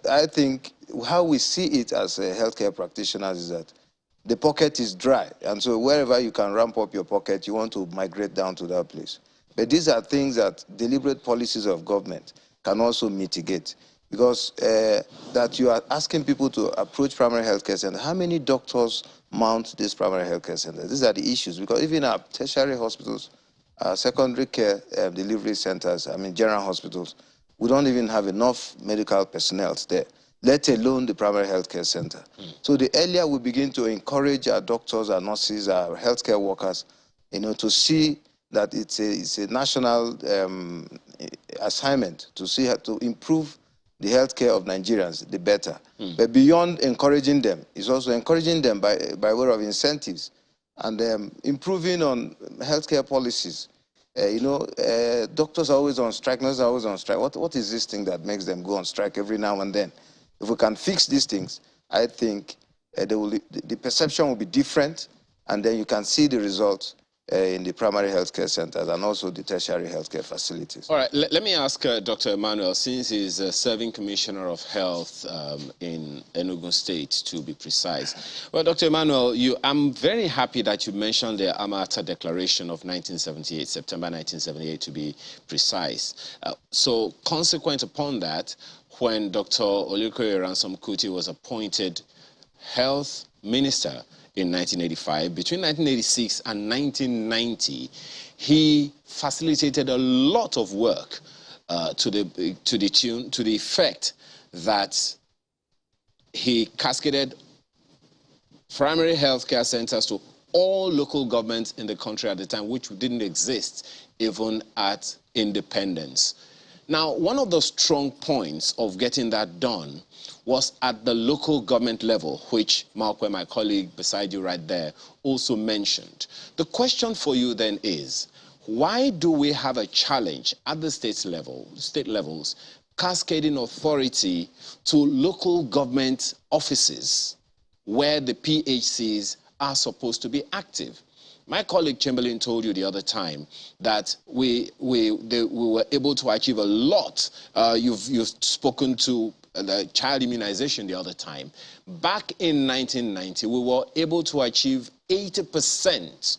I think how we see it as a healthcare practitioners is that the pocket is dry, and so wherever you can ramp up your pocket, you want to migrate down to that place. But these are things that deliberate policies of government can also mitigate, because that you are asking people to approach primary healthcare centers. How many doctors mount these primary healthcare centers? These are the issues, because even our tertiary hospitals, our secondary care delivery centers, I mean general hospitals, we don't even have enough medical personnel there, let alone the primary healthcare center. So the earlier we begin to encourage our doctors, our nurses, our healthcare workers, to see that it's a national assignment to see how to improve the healthcare of Nigerians, the better. But beyond encouraging them, it's also encouraging them by way of incentives and improving on healthcare policies. Doctors are always on strike, nurses are always on strike. What is this thing that makes them go on strike every now and then? If we can fix these things, I think the perception will be different, and then you can see the results in the primary healthcare centers and also the tertiary healthcare facilities. All right, let me ask Dr. Emmanuel, since he's a serving commissioner of health in Enugu State, to be precise. Well, Dr. Emmanuel, I'm very happy that you mentioned the Amata Declaration of 1978, September 1978 to be precise. So consequent upon that, when Dr. Olukoya Ransom Kuti was appointed health minister in 1985, between 1986 and 1990, he facilitated a lot of work to the effect that he cascaded primary health care centers to all local governments in the country at the time, which didn't exist even at independence. Now, one of the strong points of getting that done was at the local government level, which Malcolm, my colleague beside you right there, also mentioned. The question for you then is, why do we have a challenge at the state levels, cascading authority to local government offices where the PHCs are supposed to be active? My colleague Chamberlain told you the other time that we were able to achieve a lot. You've spoken to the child immunization the other time. Back in 1990, we were able to achieve 80%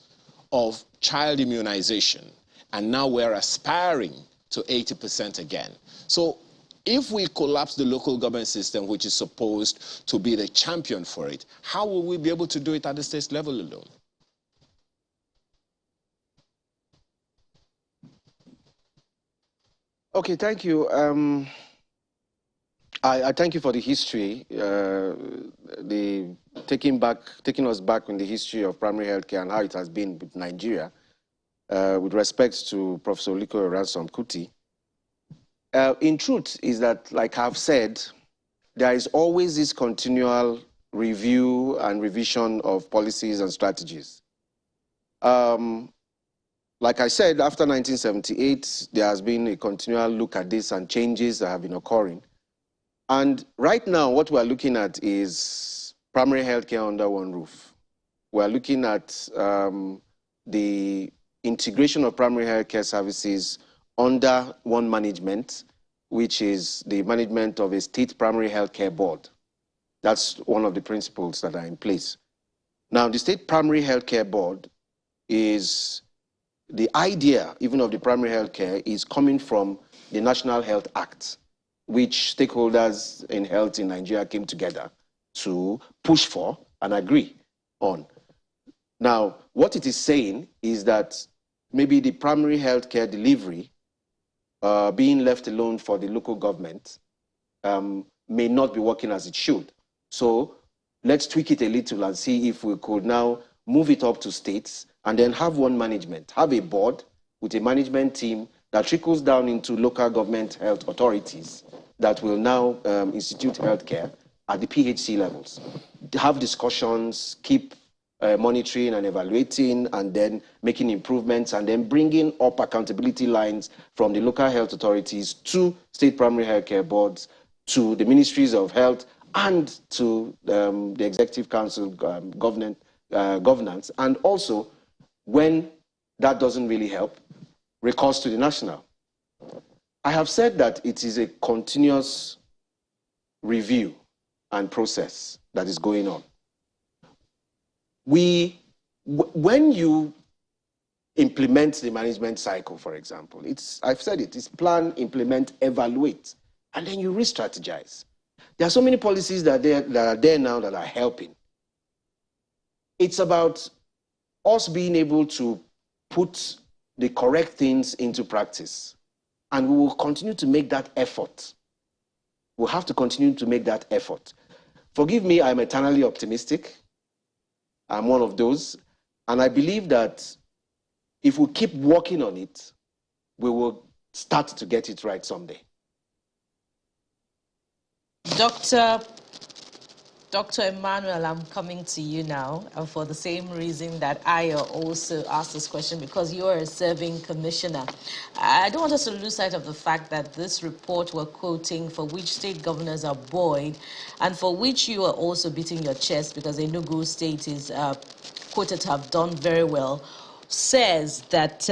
of child immunization, and now we're aspiring to 80% again. So if we collapse the local government system, which is supposed to be the champion for it, how will we be able to do it at the state level alone? Okay, thank you. I thank you for the history, taking us back in the history of primary healthcare and how it has been with Nigeria, with respect to Professor Olukoya Ransom Kuti. In truth, is that, like I've said, there is always this continual review and revision of policies and strategies. like I said, after 1978, there has been a continual look at this and changes that have been occurring. And right now, what we're looking at is primary healthcare under one roof. We're looking at the integration of primary healthcare services under one management, which is the management of a state primary healthcare board. That's one of the principles that are in place. Now, the state primary healthcare board is the idea, even of the primary healthcare, is coming from the National Health Act, which stakeholders in health in Nigeria came together to push for and agree on. Now, what it is saying is that maybe the primary healthcare delivery being left alone for the local government may not be working as it should. So let's tweak it a little and see if we could now move it up to states and then have one management, have a board with a management team that trickles down into local government health authorities that will now institute healthcare at the PHC levels. Have discussions, keep monitoring and evaluating, and then making improvements, and then bringing up accountability lines from the local health authorities to state primary healthcare boards, to the ministries of health, and to the executive council governance, and also, when that doesn't really help, recourse to the national. I have said that it is a continuous review and process that is going on. When you implement the management cycle, for example, I've said it's plan, implement, evaluate, and then you re-strategize. There are so many policies that are there now that are helping. It's about us being able to put the correct things into practice. And we will continue to make that effort. We'll have to continue to make that effort. Forgive me, I'm eternally optimistic. I'm one of those. And I believe that if we keep working on it, we will start to get it right someday. Dr. Emmanuel, I'm coming to you now, and for the same reason that I also asked this question, because you are a serving commissioner. I don't want us to lose sight of the fact that this report we're quoting, for which state governors are buoyed, and for which you are also beating your chest because Enugu State is quoted to have done very well, says that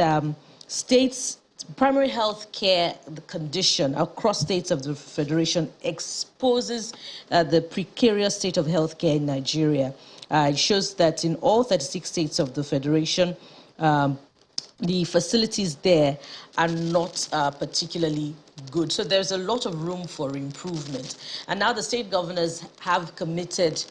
states' primary health care condition across states of the Federation exposes the precarious state of health care in Nigeria. It shows that in all 36 states of the Federation, the facilities there are not particularly good. So there's a lot of room for improvement. And now the state governors have committed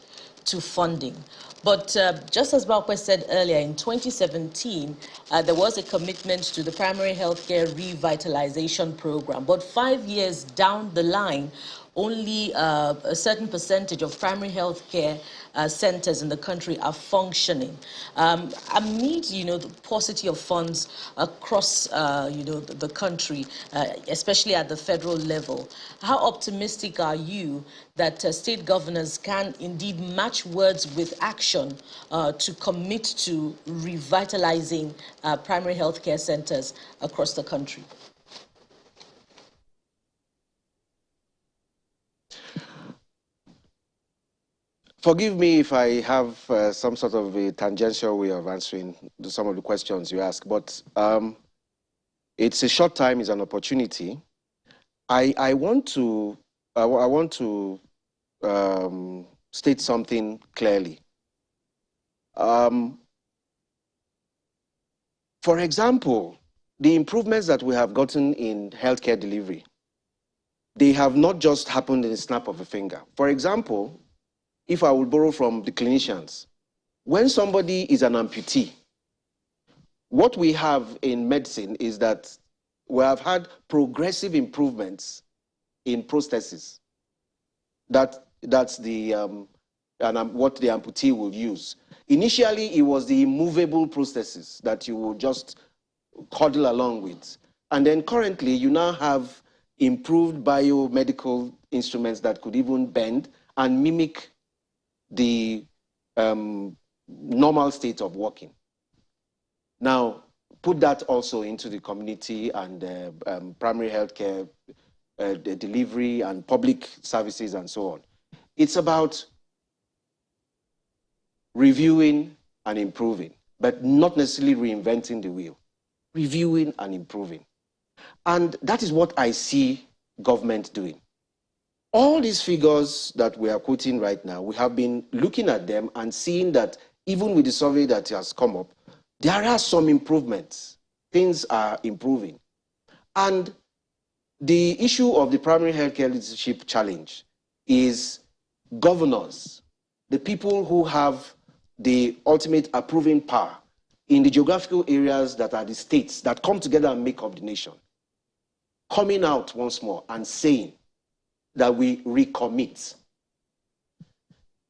to funding. But just as Balkwe said earlier, in 2017, there was a commitment to the primary healthcare revitalization program. But 5 years down the line, only a certain percentage of primary healthcare centers in the country are functioning. Amid, the paucity of funds across, the country, especially at the federal level, how optimistic are you that state governors can indeed match words with action to commit to revitalizing primary healthcare centers across the country? Forgive me if I have some sort of a tangential way of answering some of the questions you ask, but it's a short time, it's an opportunity. I want to state something clearly. For example, the improvements that we have gotten in healthcare delivery, they have not just happened in a snap of a finger. For example, if I will borrow from the clinicians, when somebody is an amputee, what we have in medicine is that we have had progressive improvements in prostheses. That's the what the amputee will use. Initially, it was the immovable prostheses that you would just cuddle along with. And then currently, you now have improved biomedical instruments that could even bend and mimic the normal state of walking. Now, put that also into the community and primary healthcare the delivery and public services and so on. It's about reviewing and improving, but not necessarily reinventing the wheel. Reviewing and improving. And that is what I see government doing. All these figures that we are quoting right now, we have been looking at them and seeing that even with the survey that has come up, there are some improvements. Things are improving. And the issue of the primary healthcare leadership challenge is governors, the people who have the ultimate approving power in the geographical areas that are the states that come together and make up the nation, coming out once more and saying that we recommit.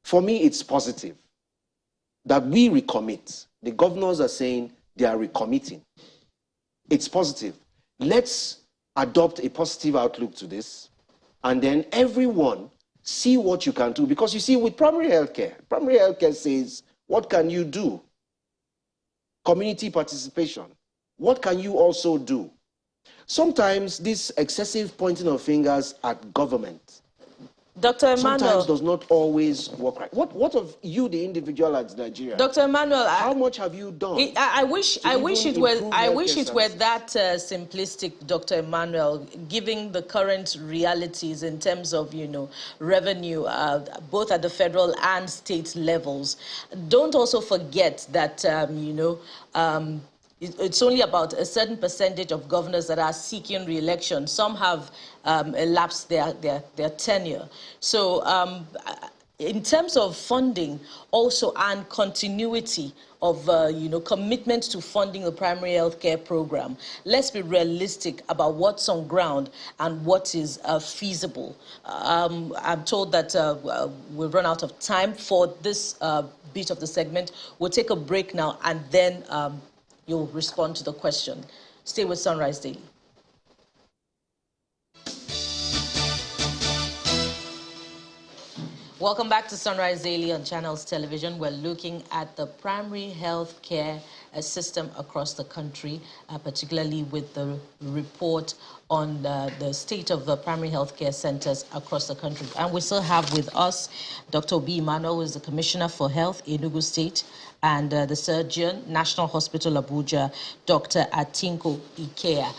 For me, it's positive that we recommit. The governors are saying they are recommitting. It's positive. Let's adopt a positive outlook to this, and then everyone see what you can do. Because you see, with primary healthcare says, what can you do? Community participation. What can you also do? Sometimes this excessive pointing of fingers at government Dr. Emmanuel, sometimes does not always work right. What of you, the individual as Nigeria? Dr. Emmanuel, how much have you done? I wish it were that simplistic, Dr. Emmanuel, given the current realities in terms of revenue, both at the federal and state levels. Don't also forget that it's only about a certain percentage of governors that are seeking re-election. Some have elapsed their tenure. So in terms of funding also and continuity of commitment to funding the primary health care program, let's be realistic about what's on ground and what is feasible. I'm told that we've run out of time for this bit of the segment. We'll take a break now and then you'll respond to the question. Stay with Sunrise Daily. Welcome back to Sunrise Daily on Channels Television. We're looking at the primary health care system across the country, particularly with the report on the state of the primary health care centers across the country. And we still have with us Dr. Obi Emmanuel, who is the Commissioner for Health, Enugu State, and the surgeon, National Hospital Abuja, Dr. Atinko Ikea.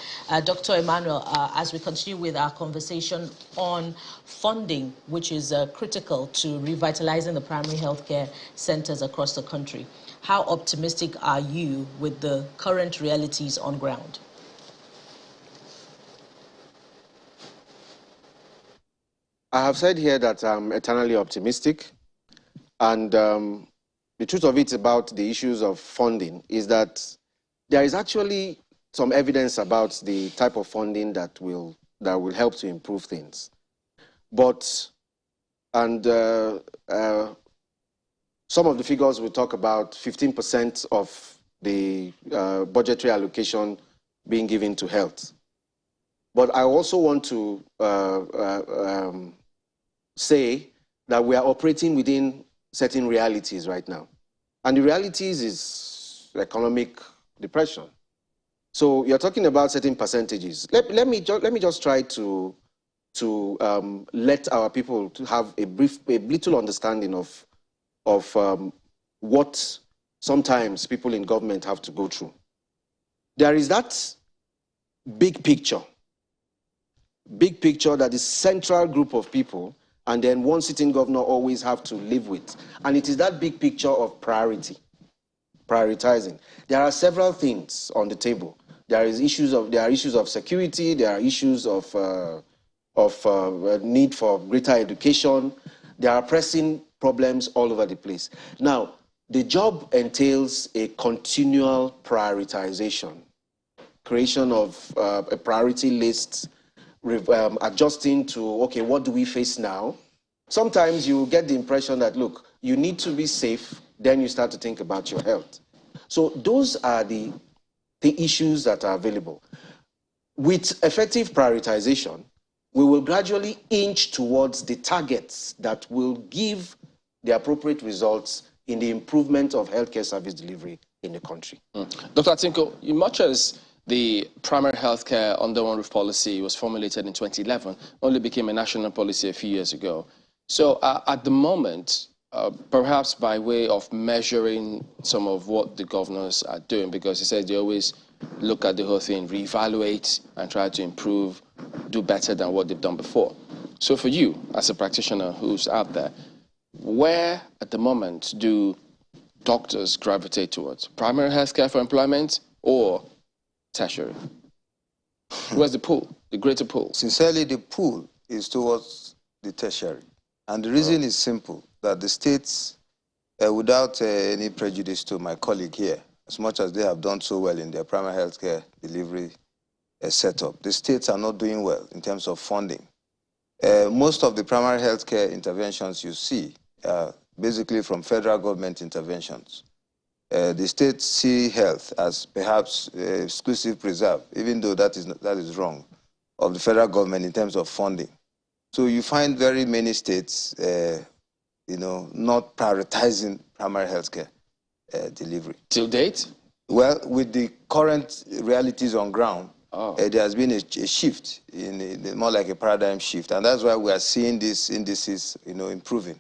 Dr. Emmanuel, as we continue with our conversation on funding, which is critical to revitalizing the primary health care centers across the country, how optimistic are you with the current realities on ground? I have said here that I'm eternally optimistic, and the truth of it about the issues of funding is that there is actually some evidence about the type of funding that will help to improve things. But, and some of the figures will talk about 15% of the budgetary allocation being given to health. But I also want to say that we are operating within certain realities right now. And the realities is economic depression. So you're talking about certain percentages. Let me just try to let our people to have a little understanding of what sometimes people in government have to go through. There is that big picture that the central group of people and then one sitting governor always have to live with. And it is that big picture of prioritizing. There are several things on the table. There are issues of security, there are issues of need for greater education. There are pressing problems all over the place. Now, the job entails a continual prioritization, creation of a priority list, adjusting to, okay, what do we face now? Sometimes you get the impression that, look, you need to be safe, then you start to think about your health. So those are the issues that are available. With effective prioritization, we will gradually inch towards the targets that will give the appropriate results in the improvement of healthcare service delivery in the country. Dr. Atinko, much as the primary healthcare under one roof policy was formulated in 2011, only became a national policy a few years ago. So at the moment, perhaps by way of measuring some of what the governors are doing, because he says they always look at the whole thing, reevaluate, and try to improve, do better than what they've done before. So for you, as a practitioner who's out there, where at the moment do doctors gravitate towards? Primary healthcare for employment or tertiary? Where's the pool, the greater pool? Sincerely, the pool is towards the tertiary. And the reason is simple, that the states, without any prejudice to my colleague here, as much as they have done so well in their primary healthcare delivery setup, the states are not doing well in terms of funding. Most of the primary healthcare interventions you see are basically from federal government interventions. The states see health as perhaps exclusive preserve, even though that is wrong, of the federal government in terms of funding. So you find very many states, not prioritizing primary healthcare delivery. Till date? Well, with the current realities on ground, there has been a shift, more like a paradigm shift, and that's why we are seeing these indices, improving.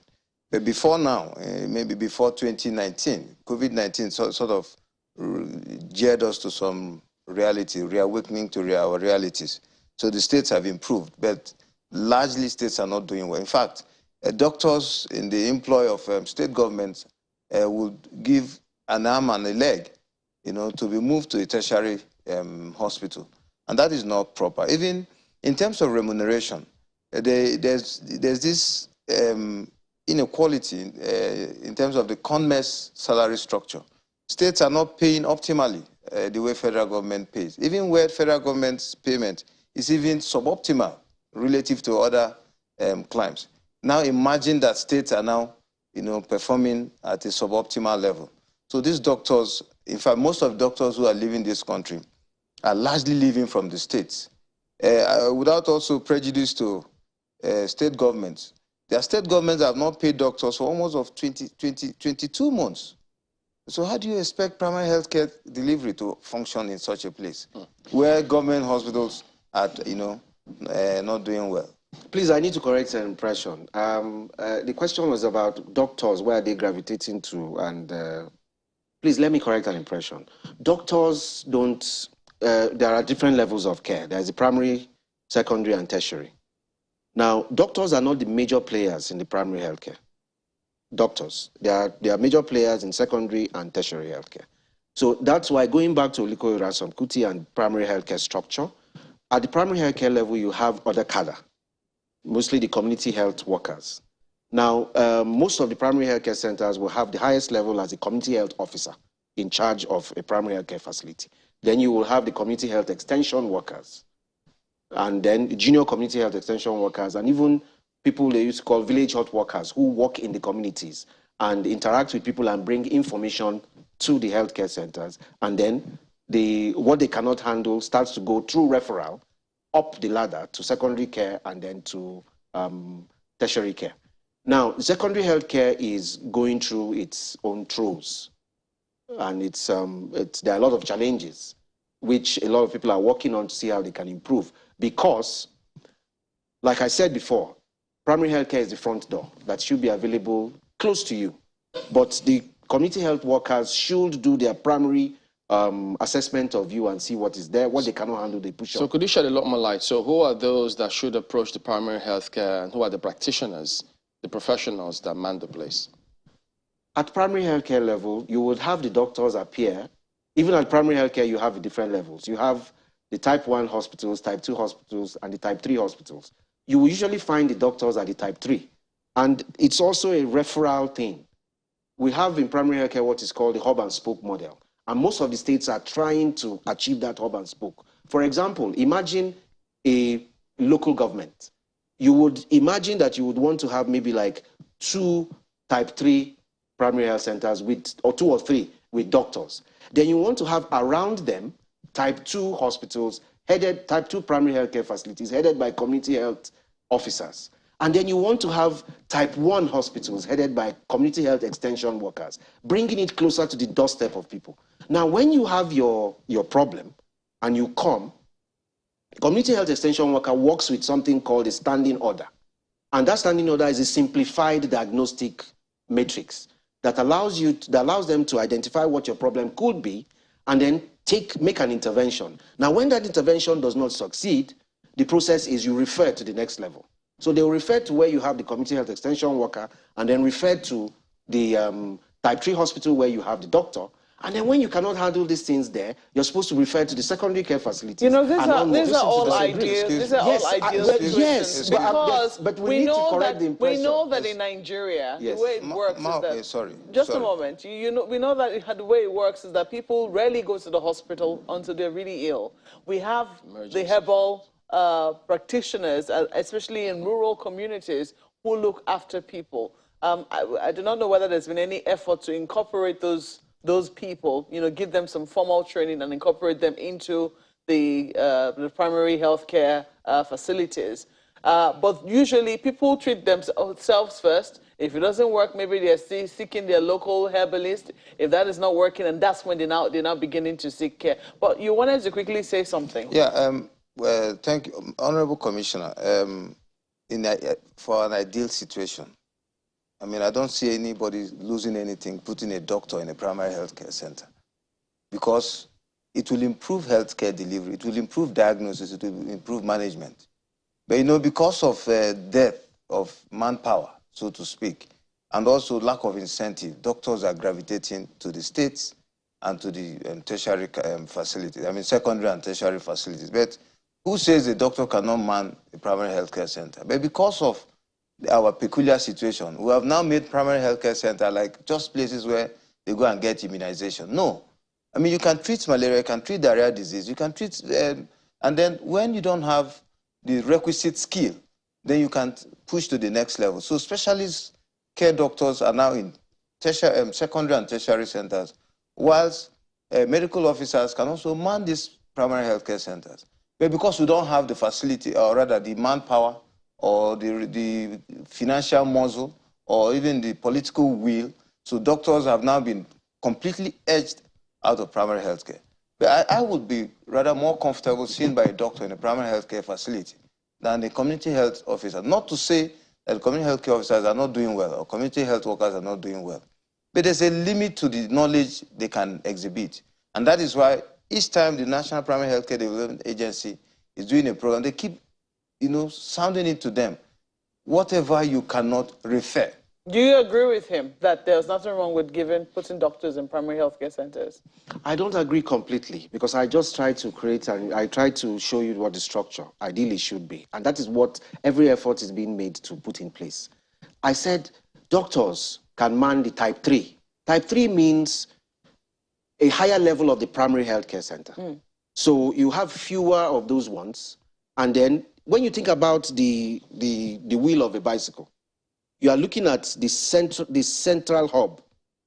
But before now, maybe before 2019, COVID-19 sort of geared us to some reality, reawakening to our realities. So the states have improved, but largely states are not doing well. In fact, doctors in the employ of state governments would give an arm and a leg, to be moved to a tertiary hospital. And that is not proper. Even in terms of remuneration, there's this inequality in terms of the CONMES salary structure. States are not paying optimally the way federal government pays. Even where federal government's payment is even suboptimal relative to other climes. Now imagine that states are now, performing at a suboptimal level. So these doctors, in fact, most of the doctors who are leaving this country are largely leaving from the states. Without also prejudice to state governments. Their state governments have not paid doctors for almost 22 months. So how do you expect primary healthcare delivery to function in such a place where government hospitals are, not doing well? Please, I need to correct an impression. The question was about doctors, where are they gravitating to? And please, let me correct an impression. Doctors don't, there are different levels of care. There's the primary, secondary, and tertiary. Now, doctors are not the major players in the primary healthcare. Doctors, they are major players in secondary and tertiary healthcare. So that's why, going back to Oliko Ransom Kuti and primary healthcare structure, at the primary healthcare level, you have other cadre, mostly the community health workers. Now, most of the primary healthcare centers will have the highest level as a community health officer in charge of a primary healthcare facility. Then you will have the community health extension workers, and then the junior community health extension workers, and even people they used to call village health workers who work in the communities and interact with people and bring information to the healthcare centers. And then what they cannot handle starts to go through referral up the ladder to secondary care and then to tertiary care. Now, secondary healthcare is going through its own throes, and there are a lot of challenges which a lot of people are working on to see how they can improve. Because, like I said before, primary healthcare is the front door that should be available close to you. But the community health workers should do their primary assessment of you and see what is there. What they cannot handle, they push on. So could you shed a lot more light? So who are those that should approach the primary healthcare, and who are the practitioners, the professionals that man the place? At primary healthcare level, you would have the doctors appear. Even at primary healthcare, you have different levels. You have the type 1 hospitals, type 2 hospitals, and the type 3 hospitals. You will usually find the doctors at the type 3. And it's also a referral thing. We have in primary healthcare what is called the hub and spoke model. And most of the states are trying to achieve that hub and spoke. For example, imagine a local government. You would imagine that you would want to have maybe like 2 type 3 primary health centers or 2 or 3 with doctors. Then you want to have around them type 2 hospitals, type 2 primary healthcare facilities headed by community health officers. And then you want to have type 1 hospitals headed by community health extension workers, bringing it closer to the doorstep of people. Now, when you have your problem and you come, community health extension worker works with something called a standing order. And that standing order is a simplified diagnostic matrix that allows them to identify what your problem could be and then make an intervention. Now, when that intervention does not succeed, the process is you refer to the next level. So they will refer to where you have the community health extension worker and then refer to the type 3 hospital where you have the doctor. And then when you cannot handle these things there, you're supposed to refer to the secondary care facilities. You know, these are all ideal. These are all ideal situations. Yes, because but we need to correct the impression. We know that in Nigeria, the way it works is that... Just a moment. We know that the way it works is that people rarely go to the hospital until they're really ill. We have the herbal practitioners, especially in rural communities, who look after people. I do not know whether there's been any effort to incorporate those people, give them some formal training and incorporate them into the primary healthcare facilities. But usually people treat themselves first. If it doesn't work, maybe they're still seeking their local herbalist. If that is not working, and that's when they're now beginning to seek care. But you wanted to quickly say something. Yeah, well, thank you, Honorable Commissioner. For an ideal situation, I mean, I don't see anybody losing anything putting a doctor in a primary healthcare center, because it will improve healthcare delivery, it will improve diagnosis, it will improve management. But because of dearth of manpower, so to speak, and also lack of incentive, doctors are gravitating to the states and to the tertiary facilities, I mean secondary and tertiary facilities. But who says the doctor cannot man a primary healthcare center? But because of our peculiar situation, we have now made primary healthcare center like just places where they go and get immunization. No. I mean, you can treat malaria, you can treat diarrhea disease, you can treat, and then when you don't have the requisite skill, then you can push to the next level. So specialist care doctors are now in secondary and tertiary centers, whilst medical officers can also man these primary healthcare centers. But because we don't have the facility, or rather the manpower, or the financial muscle, or even the political will, so doctors have now been completely edged out of primary healthcare. But I would be rather more comfortable seen by a doctor in a primary healthcare facility than a community health officer. Not to say that community healthcare officers are not doing well, or community health workers are not doing well. But there's a limit to the knowledge they can exhibit. And that is why each time the National Primary Healthcare Development Agency is doing a program, they keep sounding it to them. Whatever you cannot refer. Do you agree with him that there's nothing wrong with putting doctors in primary healthcare centers? I don't agree completely, because I just try to create and I try to show you what the structure ideally should be. And that is what every effort is being made to put in place. I said doctors can man the type 3. Type 3 means a higher level of the primary healthcare center. So you have fewer of those ones. And then when you think about the wheel of a bicycle, you are looking at the central hub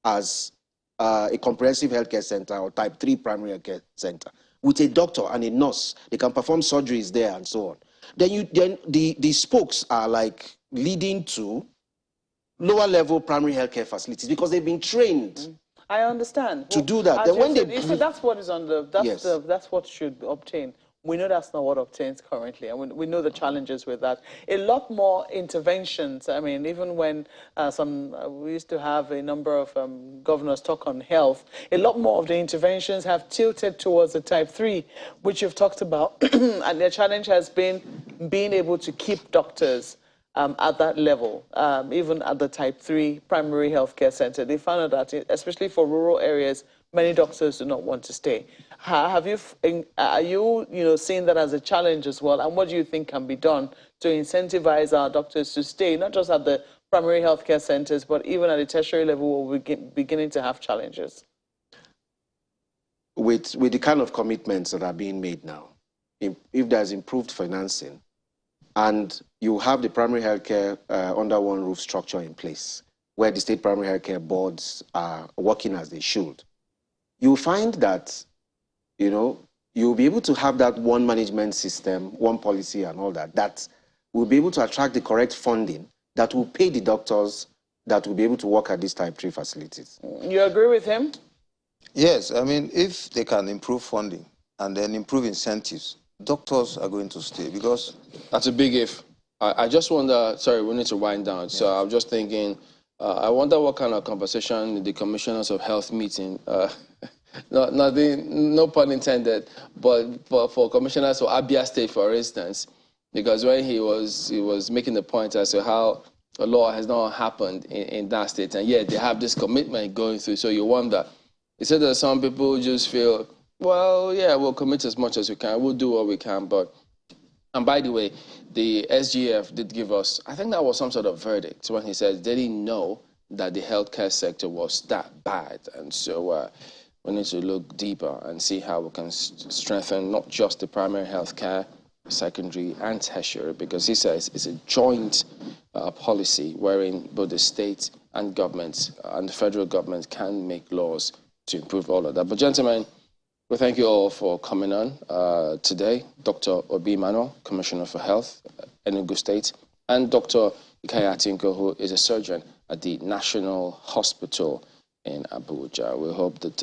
as a comprehensive healthcare center or type 3 primary healthcare center with a doctor and a nurse. They can perform surgeries there and so on. Then the spokes are like leading to lower level primary healthcare facilities because they've been trained. I understand. To do that. Then when that's what is on the, that's what should obtain. We know that's not what obtains currently, and we know the challenges with that. A lot more interventions. I mean, even when we used to have a number of governors talk on health, a lot more of the interventions have tilted towards the type 3, which you've talked about, and the challenge has been being able to keep doctors at that level, even at the type 3 primary healthcare center. They found out that, especially for rural areas, many doctors do not want to stay. Are you seeing that as a challenge as well? And what do you think can be done to incentivize our doctors to stay, not just at the primary healthcare centers, but even at the tertiary level where we're beginning to have challenges? With the kind of commitments that are being made now, if there's improved financing, and you have the primary healthcare under one roof structure in place, where the state primary healthcare boards are working as they should, you'll find that, you'll be able to have that one management system, one policy and all that, that will be able to attract the correct funding that will pay the doctors that will be able to work at these type 3 facilities. You agree with him? Yes, I mean, if they can improve funding and then improve incentives, doctors are going to stay because... That's a big if. I just wonder, sorry, we need to wind down. Yes. So I'm just thinking, I wonder what kind of conversation the commissioners of health meeting, no pun intended, but for commissioners for Abia State, for instance, because when he was making the point as to how a law has not happened in that state, and yet they have this commitment going through, so you wonder. He said that some people just feel, well, yeah, we'll commit as much as we can, we'll do what we can, but... And by the way, the SGF did give us, I think that was some sort of verdict when he said they didn't know that the healthcare sector was that bad. And so we need to look deeper and see how we can strengthen not just the primary healthcare, secondary and tertiary, because he says it's a joint policy wherein both the state and government and the federal government can make laws to improve all of that. But gentlemen, we thank you all for coming on today. Dr. Obi Emmanuel, Commissioner for Health, Enugu State, and Dr. Ikaya Atinko, who is a surgeon at the National Hospital in Abuja. We hope that,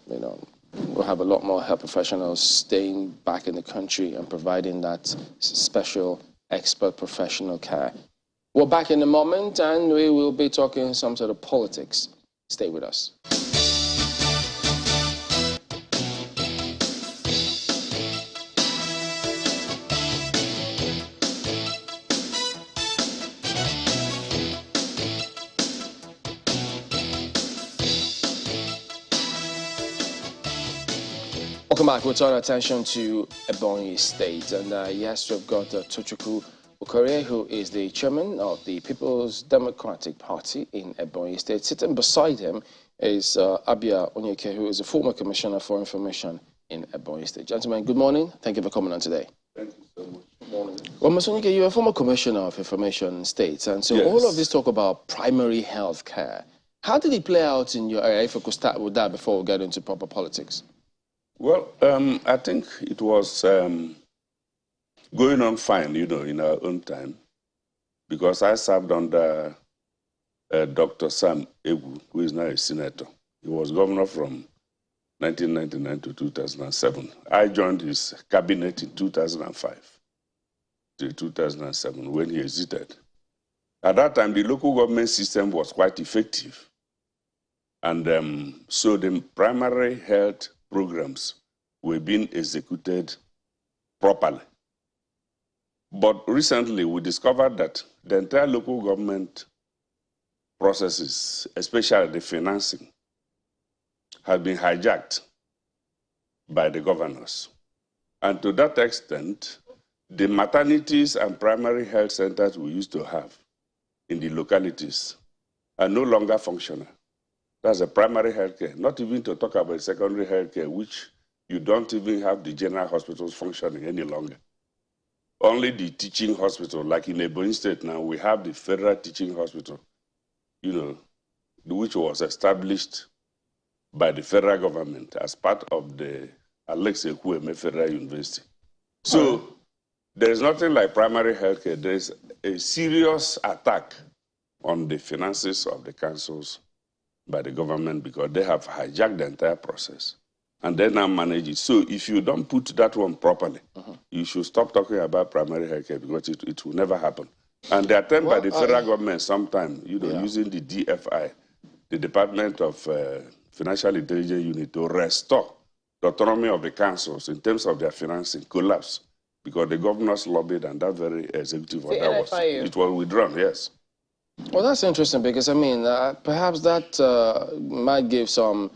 we'll have a lot more health professionals staying back in the country and providing that special expert professional care. We're back in a moment, and we will be talking some sort of politics. Stay with us. Welcome back. We'll turn our attention to Ebonyi State. And yes, we've got Tochukwu Okorie, who is the chairman of the People's Democratic Party in Ebonyi State. Sitting beside him is Abia Onyeke, who is a former commissioner for information in Ebonyi State. Gentlemen, good morning. Thank you for coming on today. Thank you so much. Good morning. Well, Mr. Onyeke, you're a former commissioner of information in states. And so yes, all of this talk about primary health care. How did it play out in your area? If we could start with that before we get into proper politics. Well, I think it was going on fine, in our own time, because I served under Dr. Sam Egu, who is now a senator. He was governor from 1999 to 2007. I joined his cabinet in 2005 to 2007 when he exited. At that time, the local government system was quite effective. And so the primary health programs were being executed properly. But recently, we discovered that the entire local government processes, especially the financing, have been hijacked by the governors. And to that extent, the maternities and primary health centers we used to have in the localities are no longer functional. That's a primary health care, not even to talk about secondary health care, which you don't even have the general hospitals functioning any longer. Only the teaching hospital, like in Ebonyi State now, we have the federal teaching hospital, which was established by the federal government as part of the Alex Ekwueme Federal University. So there's nothing like primary health care. There's a serious attack on the finances of the councils by the government because they have hijacked the entire process and they now manage it. So if you don't put that one properly, you should stop talking about primary health care because it will never happen. And the attempt by the federal government sometime, using the DFI, the Department of Financial Intelligence Unit, to restore the autonomy of the councils in terms of their financing collapsed because the governors lobbied and that very executive order was withdrawn, yes. Well, that's interesting because, perhaps that might give some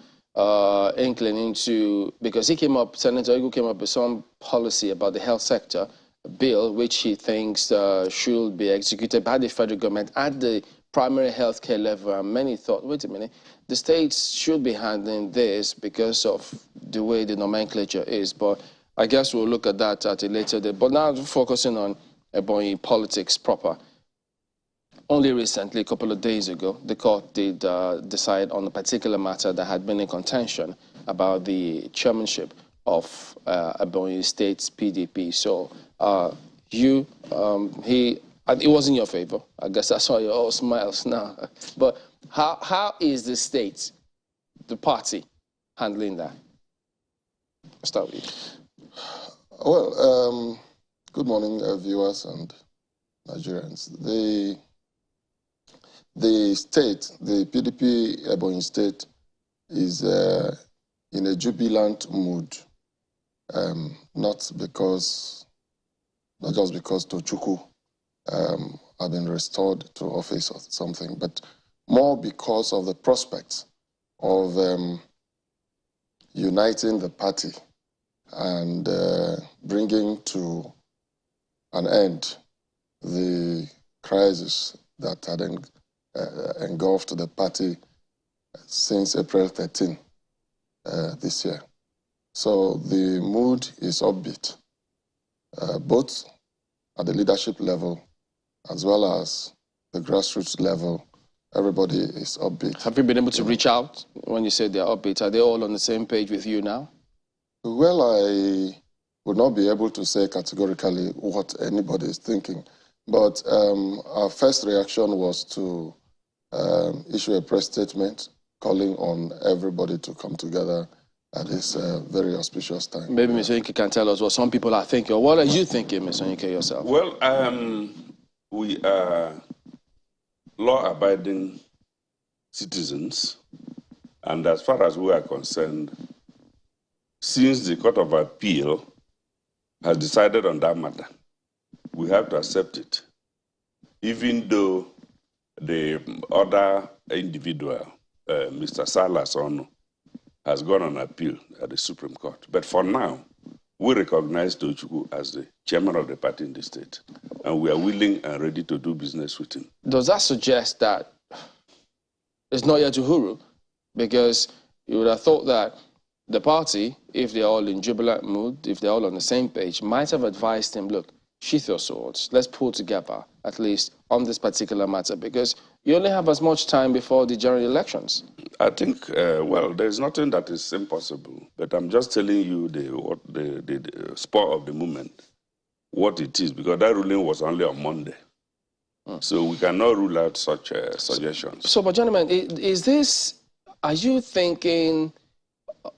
inkling into, because Senator Egu came up with some policy about the health sector, a bill which he thinks should be executed by the federal government at the primary health care level. And many thought, wait a minute, the states should be handling this because of the way the nomenclature is. But I guess we'll look at that at a later date. But now focusing on Ebonyi politics proper. Only recently, a couple of days ago, the court did decide on a particular matter that had been in contention about the chairmanship of Ebonyi State's PDP. So it was in your favor. I guess that's why you're all smiles now. But how is the state, the party, handling that? I'll start with you. Well, good morning, viewers and Nigerians. The state, the PDP Ebonyi state, is in a jubilant mood, not just because Tochukwu have been restored to office or something, but more because of the prospects of uniting the party and bringing to an end the crisis that had engulfed the party since April 13 this year. So the mood is upbeat, both at the leadership level as well as the grassroots level. Everybody is upbeat. Have you been able to reach out when you say they're upbeat? Are they all on the same page with you now? Well, I would not be able to say categorically what anybody is thinking, but our first reaction was to issue a press statement calling on everybody to come together at this very auspicious time. Maybe Mr. Onyeka can tell us what some people are thinking, or what are you thinking, Mr. Onyeka, yourself? Well, we are law-abiding citizens, and as far as we are concerned, since the Court of Appeal has decided on that matter, we have to accept it, even though the other individual, Mr. Salas Ono, has gone on appeal at the Supreme Court. But for now, we recognize Tochukwu as the chairman of the party in the state, and we are willing and ready to do business with him. Does that suggest that it's not yet Uhuru? Because you would have thought that the party, if they're all in jubilant mood, if they're all on the same page, might have advised him, look, sheath your swords, let's pull together, at least on this particular matter, because you only have as much time before the general elections. I think, well, there's nothing that is impossible, but I'm just telling you the spur of the moment, what it is, because that ruling was only on Monday. So we cannot rule out such suggestions. So, but gentlemen, is this, are you thinking,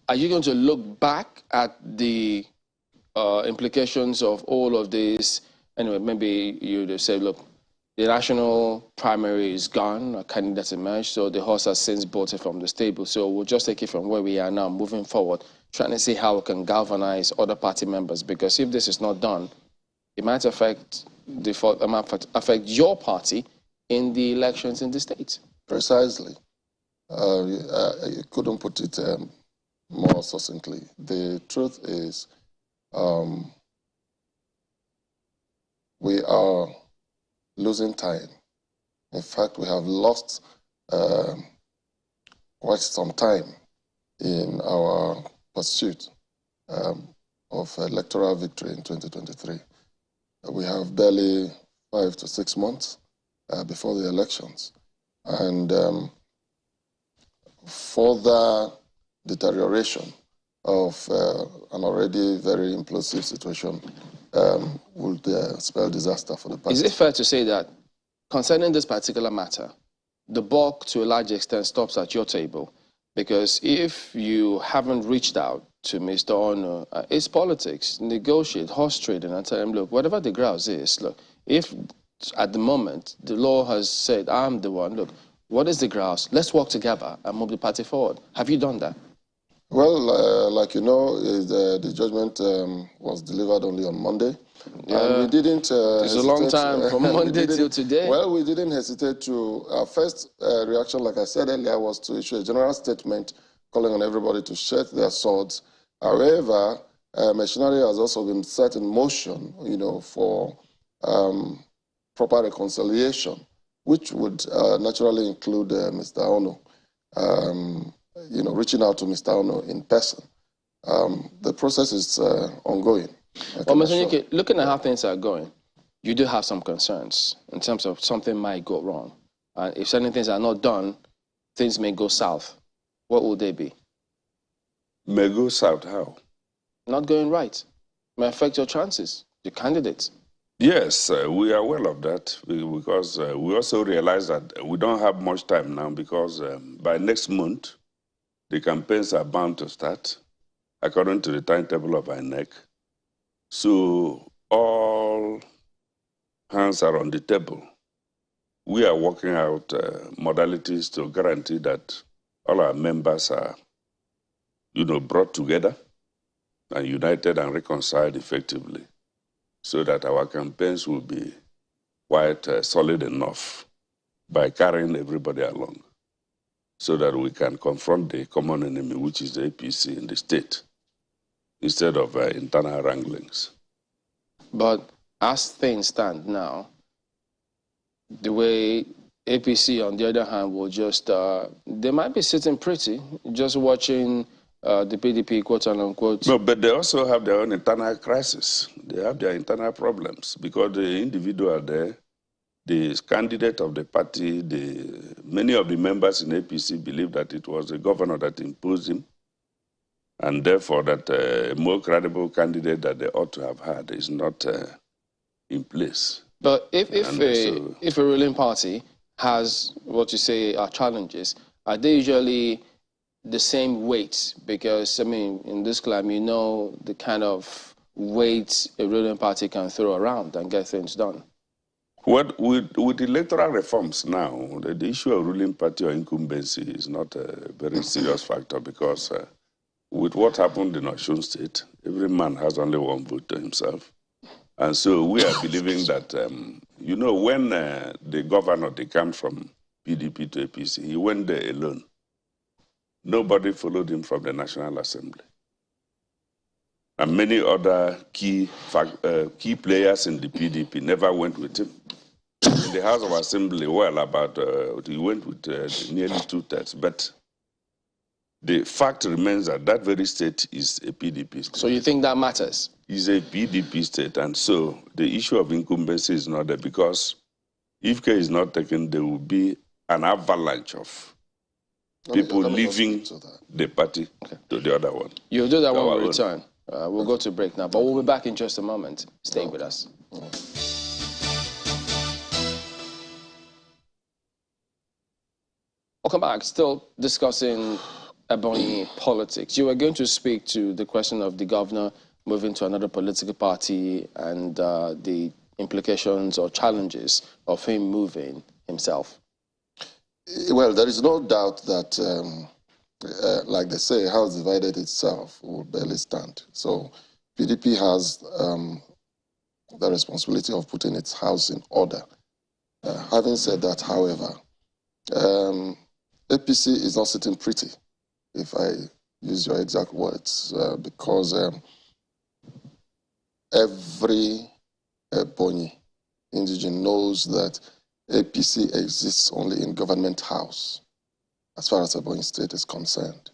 are you going to look back at the implications of all of this? Anyway, maybe you'd say, look, the national primary is gone, a candidate emerged, so the horse has since bolted from the stable. So we'll just take it from where we are now, moving forward, trying to see how we can galvanize other party members. Because if this is not done, it might affect your party in the elections in the state. Precisely. You couldn't put it more succinctly. The truth is, we are losing time. In fact, we have lost quite some time in our pursuit of electoral victory in 2023. We have barely 5 to 6 months before the elections. And further deterioration of an already very implosive situation would spell disaster for the party. Is it fair to say that concerning this particular matter, the buck to a large extent stops at your table? Because if you haven't reached out to Mr. Ono, it's politics, negotiate, horse trading, and tell him, look, whatever the grouse is, look, if at the moment the law has said, I'm the one, look, what is the grouse? Let's work together and move the party forward. Have you done that? Well, like you know, the judgment was delivered only on Monday. Yeah. And we didn't it's a long time from Monday till today. Well, we didn't hesitate to... Our first reaction, like I said earlier, was to issue a general statement calling on everybody to shed their swords. However, machinery has also been set in motion, you know, for proper reconciliation, which would naturally include Mr. Ono. You know, reaching out to Mr. Ono in person. The process is ongoing. Well, Mr. Onyeka, looking at how things are going, you do have some concerns in terms of something might go wrong. And if certain things are not done, things may go south. What will they be? May go south, how? Not going right. May affect your chances, your candidates. Yes, we are aware of that because we also realize that we don't have much time now because by next month, the campaigns are bound to start according to the timetable of INEC. So all hands are on the table. We are working out modalities to guarantee that all our members are, brought together and united and reconciled effectively so that our campaigns will be quite solid enough by carrying everybody along so that we can confront the common enemy, which is the APC in the state, instead of internal wranglings. But as things stand now, the way APC, on the other hand, will just, they might be sitting pretty, just watching the PDP, quote unquote. No, but they also have their own internal crisis. They have their internal problems because the individual there, the candidate of the party, many of the members in APC believe that it was the governor that imposed him, and therefore that a more credible candidate that they ought to have had is not in place. But if a ruling party has what you say are challenges, are they usually the same weight? Because, I mean, in this climate, the kind of weight a ruling party can throw around and get things done. With electoral reforms now, the issue of ruling party or incumbency is not a very serious factor because with what happened in Osun State, every man has only one vote to himself. And so we are believing that, when the governor came from PDP to APC, he went there alone. Nobody followed him from the National Assembly. And many other key players in the PDP never went with him. In the House of Assembly, he went with nearly 2/3. But the fact remains that that very state is a PDP state. So you think that matters? It's a PDP state, and so the issue of incumbency is not there because if care is not taken, there will be an avalanche of people leaving the party to the other one. You'll do that when we return. We'll go to break now, but we'll be back in just a moment. Stay with us. Welcome back. Still discussing Ebonyi politics. You were going to speak to the question of the governor moving to another political party and the implications or challenges of him moving himself. Well, there is no doubt that, like they say, house divided itself will barely stand. So PDP has the responsibility of putting its house in order. Having said that, however, APC is not sitting pretty, if I use your exact words, because every Ebonyi indigene knows that APC exists only in government house, as far as Ebonyi State is concerned.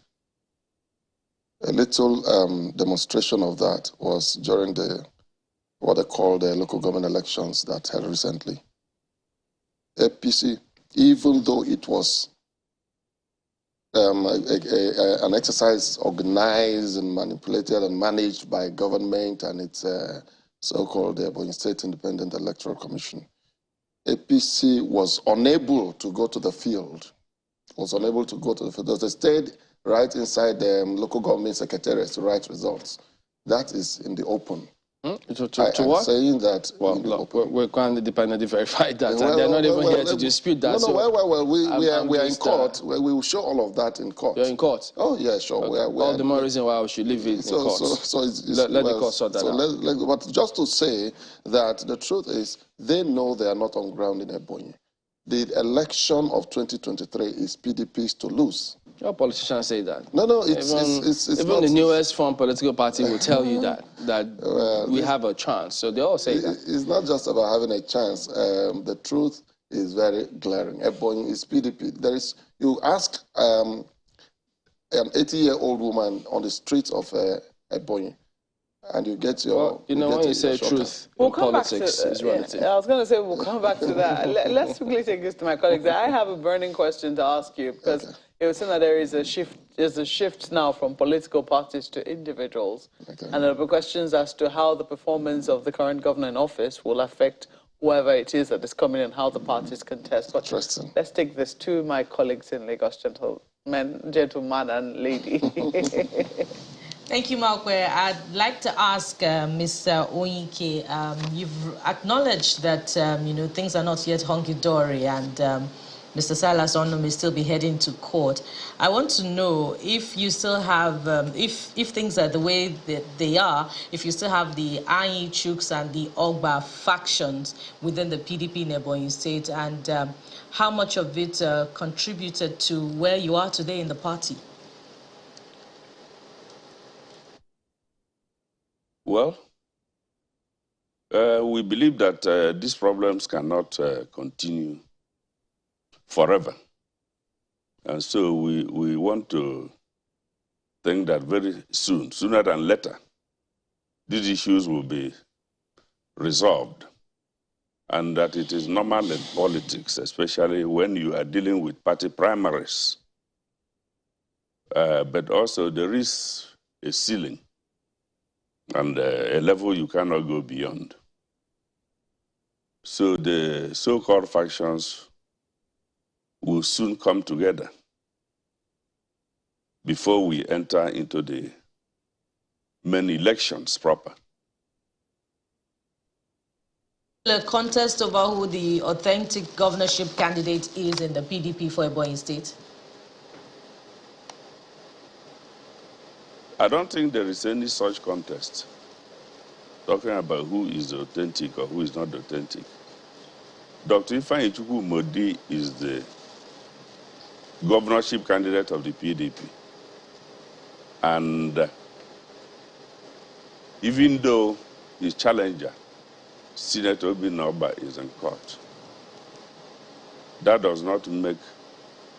A little demonstration of that was during what they call the local government elections that held recently. APC, even though it was an exercise organized and manipulated and managed by government and its so-called Ebonyi State Independent Electoral Commission, APC was unable to go to the field. They stayed right inside the local government secretariat to write results. That is in the open. To what? Saying that we can't independently verify that, and they're not even here to dispute that. We are in court. We will show all of that in court. You're in court? Oh, yeah, sure. Okay. All the more reason why we should leave it in court. Let the court sort that out. But just to say that the truth is, they know they are not on ground in Ebonyi. The election of 2023 is PDP's to lose. Your politicians say that. No, it's even not, the newest form political party will tell you that we have a chance. So they all say that. It's not just about having a chance. The truth is very glaring. Ebonyi is PDP. You ask an 80-year-old woman on the streets of Ebonyi, and you get your... when you say truth, politics is relative. I was going to say we'll come back to that. Let's quickly take this to my colleagues. I have a burning question to ask you because it was seen that there is a shift. There's a shift now from political parties to individuals, and there will be questions as to how the performance of the current governor in office will affect whoever it is that is coming and how the parties contest. But interesting. Let's take this to my colleagues in Lagos, gentleman and lady. Thank you, Malkwe. I'd like to ask Ms. Onyike, you've acknowledged that, you know, things are not yet hunky-dory and Mr. Silas Ono may still be heading to court. I want to know if you still have, if things are the way that they are, if you still have the Anyi Chuks and the Ogba factions within the PDP in Ebonyi State, and how much of it contributed to where you are today in the party? Well, we believe that these problems cannot continue forever. And so we want to think that very soon, sooner than later, these issues will be resolved. And that it is normal in politics, especially when you are dealing with party primaries. But also there is a ceiling and a level you cannot go beyond. So the so-called factions will soon come together before we enter into the main elections proper. A contest over who the authentic governorship candidate is in the PDP for Ebonyi State? I don't think there is any such contest talking about who is authentic or who is not authentic. Dr. Ifeanyi Modi is the governorship candidate of the PDP. And even though his challenger, Senator Obinoba, is in court, that does not make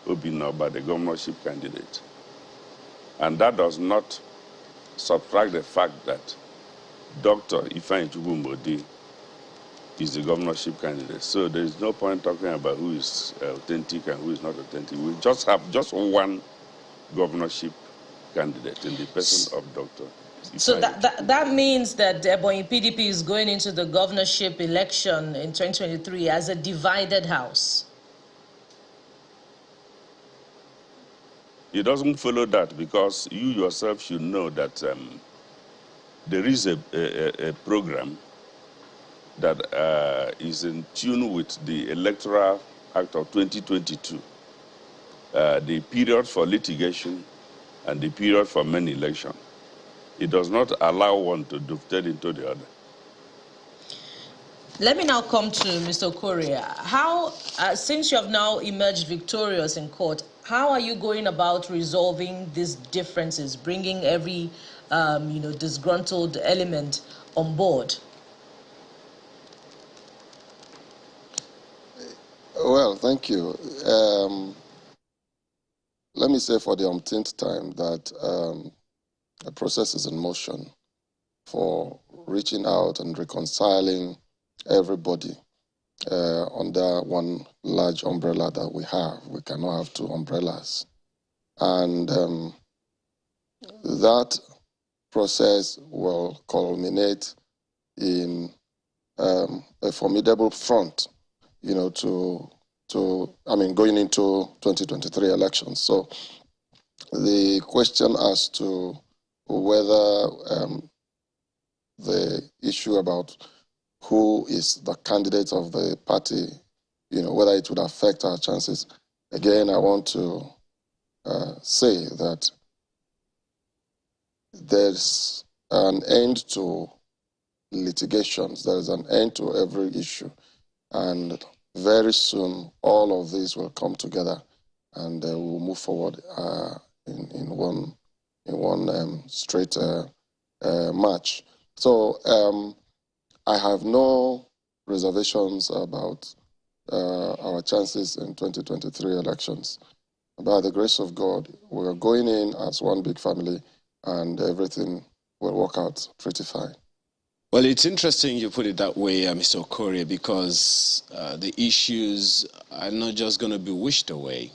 Obinoba the governorship candidate. And that does not subtract the fact that Dr. Ifeanyi Modi is the governorship candidate. So there is no point talking about who is authentic and who is not authentic. We just have just one governorship candidate in the person of Dr. Ifeanyi. So that means that the Ebonyi PDP is going into the governorship election in 2023 as a divided house. It doesn't follow that, because you yourself should know that there is a program that is in tune with the Electoral Act of 2022, the period for litigation and the period for main election. It does not allow one to dovetail into the other. Let me now come to Mr. Okorie. How, since you have now emerged victorious in court, how are you going about resolving these differences, bringing every you know, disgruntled element on board? Well, thank you. Let me say for the umpteenth time that a process is in motion for reaching out and reconciling everybody under one large umbrella that we have. We cannot have two umbrellas. And that process will culminate in a formidable front, you know, going into 2023 elections. So the question as to whether the issue about who is the candidate of the party, you know, whether it would affect our chances. Again, I want to say that there's an end to litigations. There's an end to every issue. And very soon, all of these will come together and we'll move forward in one straight march. So I have no reservations about our chances in 2023 elections. By the grace of God, we're going in as one big family and everything will work out pretty fine. Well, it's interesting you put it that way, Mr. Okorie, because the issues are not just going to be wished away.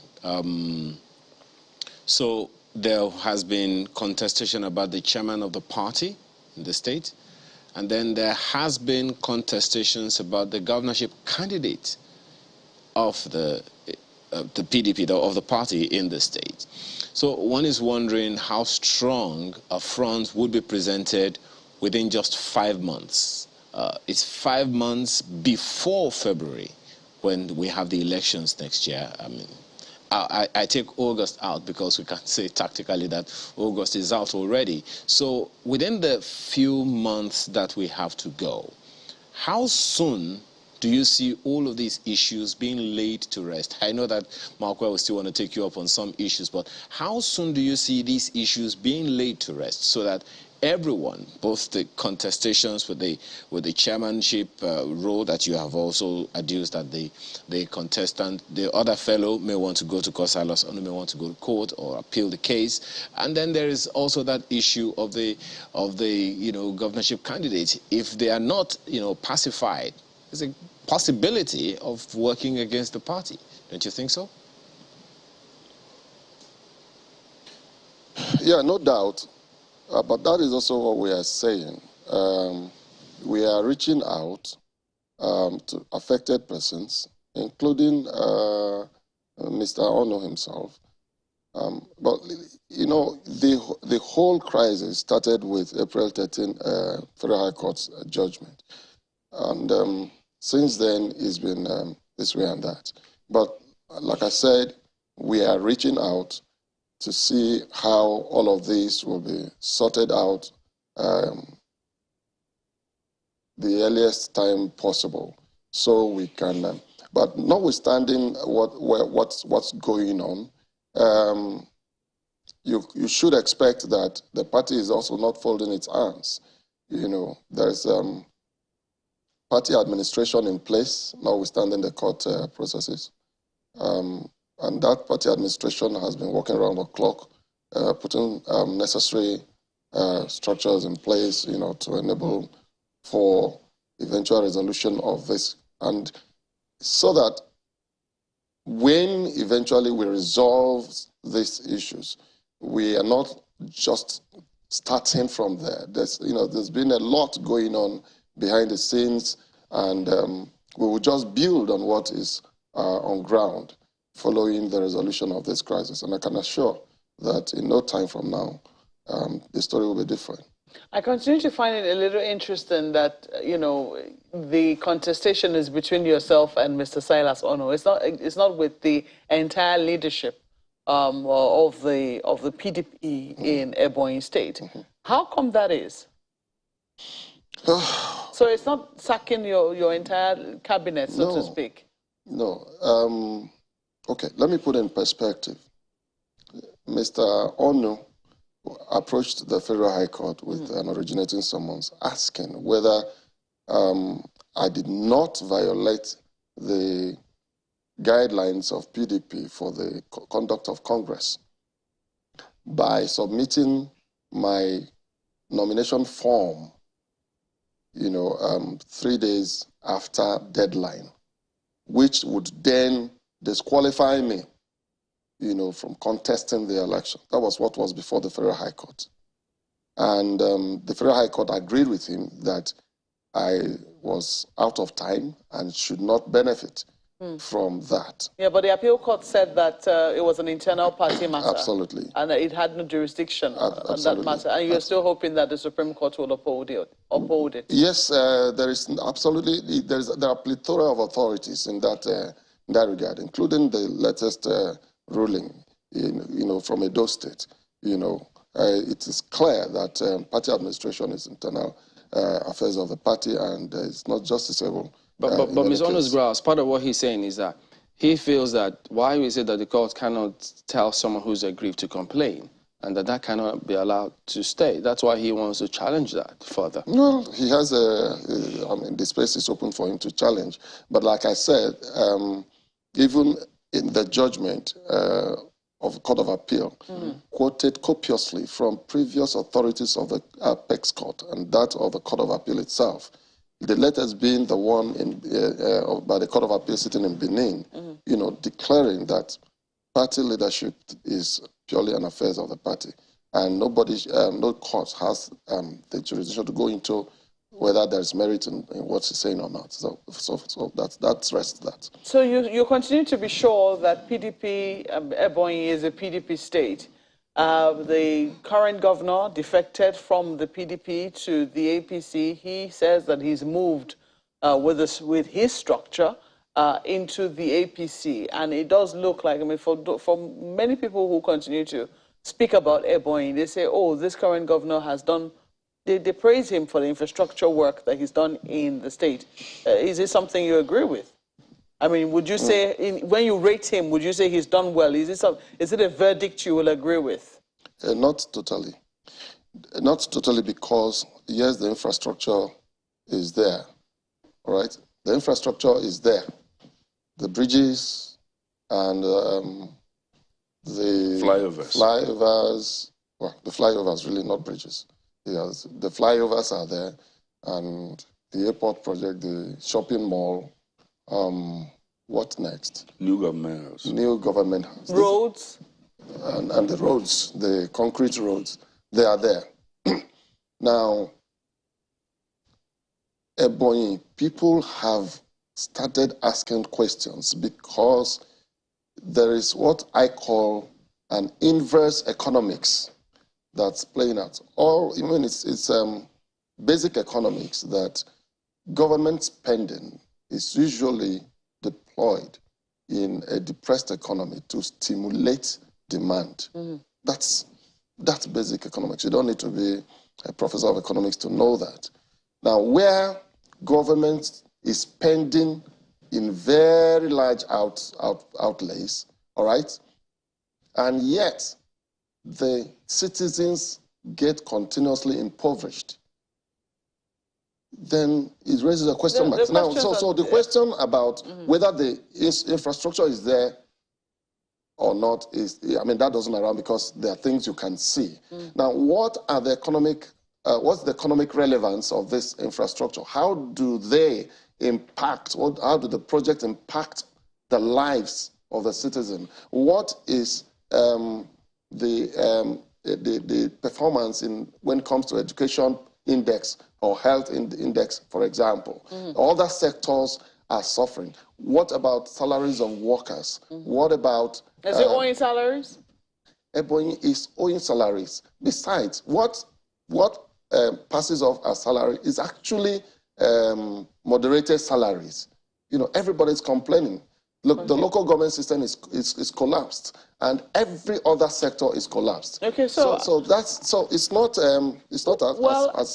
So there has been contestation about the chairman of the party in the state, and then there has been contestations about the governorship candidate of the the PDP, of the party in the state. So one is wondering how strong a front would be presented within just 5 months. It's 5 months before February when we have the elections next year. I mean, I take August out because we can say tactically that August is out already. So within the few months that we have to go, how soon do you see all of these issues being laid to rest? I know that Mark will still want to take you up on some issues, but how soon do you see these issues being laid to rest so that everyone, both the contestations with the chairmanship role that you have also adduced, that the contestant, the other fellow may want to go to court, Silas Onu may want to go to court or appeal the case, and then there is also that issue of the governorship candidates. If they are not pacified, there's a possibility of working against the party. Don't you think so? Yeah, no doubt. But that is also what we are saying. We are reaching out to affected persons, including Mr. Ono himself. But, the whole crisis started with April 13 Federal High Court's judgment. And since then, it's been this way and that. But like I said, we are reaching out to see how all of this will be sorted out the earliest time possible, so we can. But notwithstanding what's going on, you should expect that the party is also not folding its arms. There's party administration in place, notwithstanding the court processes. And that party administration has been working around the clock, putting necessary structures in place, to enable for eventual resolution of this. And so that when eventually we resolve these issues, we are not just starting from there. There's been a lot going on behind the scenes, and we will just build on what is on ground following the resolution of this crisis. And I can assure that in no time from now, the story will be different. I continue to find it a little interesting that, the contestation is between yourself and Mr. Silas Ono. It's not with the entire leadership of the PDP in Ebonyi State. How come that is? So it's not sacking your entire cabinet, so to speak? No. Okay, let me put in perspective. Mr. Ono approached the Federal High Court with an originating summons asking whether I did not violate the guidelines of PDP for the conduct of Congress by submitting my nomination form, 3 days after deadline, which would then disqualify me, from contesting the election. That was what was before the Federal High Court. And the Federal High Court agreed with him that I was out of time and should not benefit from that. Yeah, but the appeal court said that it was an internal party matter. Absolutely. And it had no jurisdiction on that matter. And you're still hoping that the Supreme Court will uphold it? Yes, there is absolutely. There are a plethora of authorities in that regard, including the latest ruling, from Edo State. It is clear that party administration is internal affairs of the party, and it's not justiciable. But Ms. Ono's grasp, part of what he's saying is that he feels that why is it that the court cannot tell someone who's aggrieved to complain, and that cannot be allowed to stay. That's why he wants to challenge that further. Well, he has the space is open for him to challenge. But like I said, even in the judgment of Court of Appeal, quoted copiously from previous authorities of the Apex Court and that of the Court of Appeal itself. The letters being the one by the Court of Appeal sitting in Benin, declaring that party leadership is purely an affairs of the party, and nobody, no court has the jurisdiction to go into whether there's merit in what she's saying or not. So that's rest that. So you continue to be sure that PDP, Ebonyi is a PDP state. The current governor defected from the PDP to the APC. He says that he's moved with his structure into the APC. And it does look like, I mean, for many people who continue to speak about Ebonyi, they say, oh, this current governor has done, they praise him for the infrastructure work that he's done in the state. Is this something you agree with? I mean, would you say, when you rate him, would you say he's done well? Is it a verdict you will agree with? Not totally. Not totally, because, yes, the infrastructure is there, all right? The infrastructure is there. The bridges and the flyovers, well, the flyovers really, not bridges. Yes, the flyovers are there, and the airport project, the shopping mall. What next? New government house. New government house. Roads? And the roads, the concrete roads, they are there. Now, Ebonyi, people have started asking questions because there is what I call an inverse economics that's playing out. It's basic economics that government spending is usually deployed in a depressed economy to stimulate demand. That's basic economics. You don't need to be a professor of economics to know that. Now, where government is spending in very large outlays, all right, and yet the citizens get continuously impoverished, then it raises a question mark. Now, so the question about whether the infrastructure is there or not is, I mean, that doesn't around because there are things you can see. Now, what's the economic relevance of this infrastructure? How do they impact, how do the project impact the lives of the citizen? What is the performance when it comes to education index or health index, for example? Other sectors are suffering. What about salaries of workers? What about... Is it owing salaries? Ebonyi is owing salaries. Besides, what passes off as salary is actually moderated salaries. You know, everybody's complaining. Look, the local government system is collapsed, and every other sector is collapsed. Okay, it's not as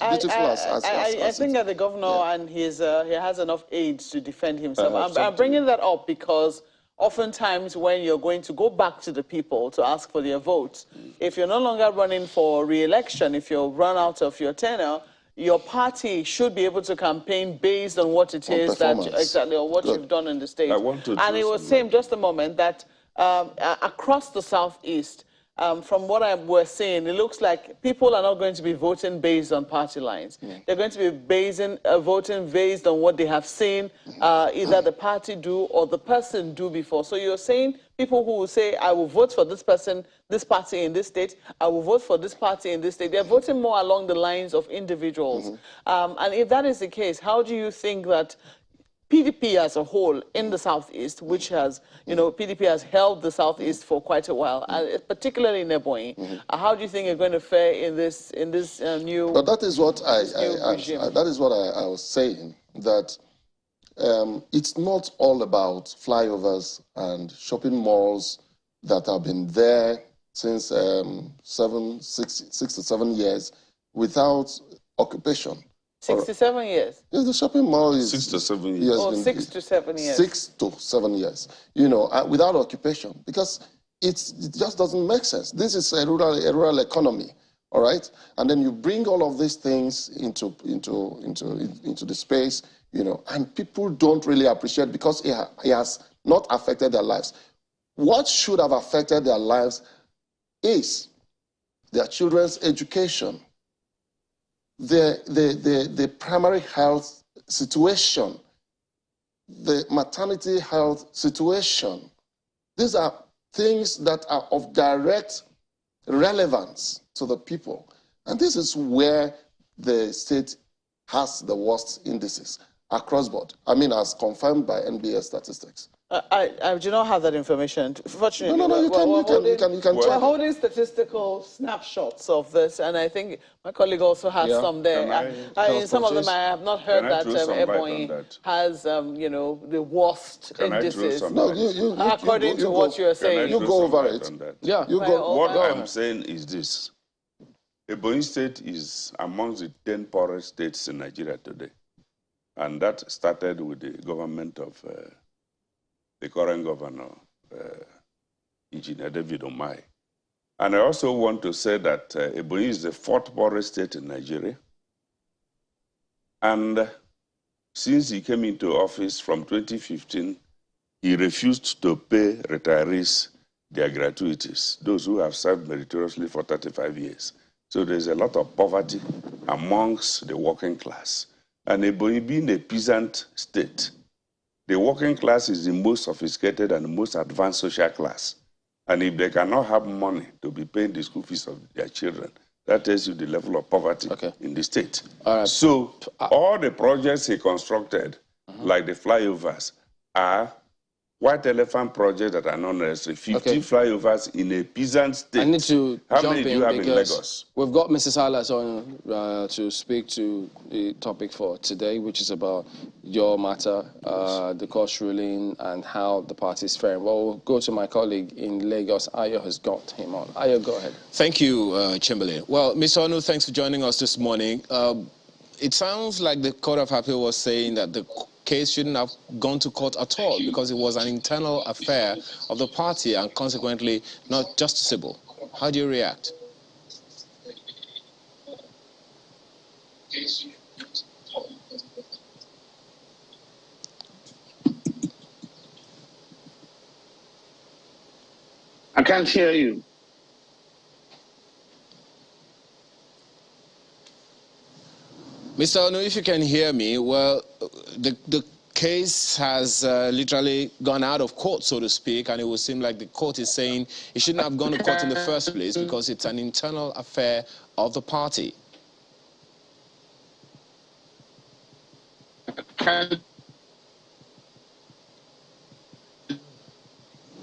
beautiful as I think that the governor and he has enough aides to defend himself. I'm bringing that up because oftentimes when you're going to go back to the people to ask for their votes, if you're no longer running for re-election, if you're run out of your tenure, your party should be able to campaign based on what it is that or what you've done in the state. And it was saying just a moment that across the southeast, from what we're seeing, it looks like people are not going to be voting based on party lines. They're going to be voting based on what they have seen either the party do or the person do before. So you're saying people who will say, I will vote for this person, this party in this state, I will vote for this party in this state. They're voting more along the lines of individuals. And if that is the case, how do you think that PDP as a whole in the Southeast, which has, PDP has held the Southeast for quite a while, particularly in Ebonyi, how do you think you're going to fare in this new? But that is what I was saying, that it's not all about flyovers and shopping malls that have been there since 6 to 7 years without occupation. 67 years? Yes, the shopping mall is... 6 to 7 years. Oh, 6 to 7 years. 6 to 7 years, without occupation, because it just doesn't make sense. This is a rural economy, all right? And then you bring all of these things into the space, and people don't really appreciate because it has not affected their lives. What should have affected their lives is their children's education, the primary health situation, the maternity health situation. These are things that are of direct relevance to the people. And this is where the state has the worst indices across board. I mean, as confirmed by NBS statistics. I do not have that information. Fortunately, No, you can check. We're holding statistical snapshots of this, and I think my colleague also has some there. In some of them, I have not heard that Ebonyi has, the worst indices. No, according to what you're saying. You go over it. Yeah. You go. What I'm saying is this. Ebonyi State is amongst the 10 poorest states in Nigeria today. And that started with the government of the current governor, Engineer David Umahi. And I also want to say that Ebonyi is the 4th poorest state in Nigeria. And since he came into office from 2015, he refused to pay retirees their gratuities, those who have served meritoriously for 35 years. So there's a lot of poverty amongst the working class. And Ebonyi being a peasant state, the working class is the most sophisticated and the most advanced social class. And if they cannot have money to be paying the school fees of their children, that tells you the level of poverty in the state. So all the projects he constructed, like the flyovers, are white elephant projects that are not necessary. 50 flyovers in a peasant state. I need to How jump many do you have in Lagos? We've got Mrs. Halas on to speak to the topic for today, which is about your matter, the court ruling, and how the party is faring. Well, we'll go to my colleague in Lagos. Ayo has got him on. Ayo, go ahead. Thank you, Chamberlain. Well, Mr. Onu, thanks for joining us this morning. It sounds like the Court of Appeal was saying that the case shouldn't have gone to court at all because it was an internal affair of the party and consequently not justiciable. How do you react? I can't hear you. Mr. Onu, if you can hear me, well, the case has literally gone out of court, so to speak, and it would seem like the court is saying it shouldn't have gone to court in the first place because it's an internal affair of the party.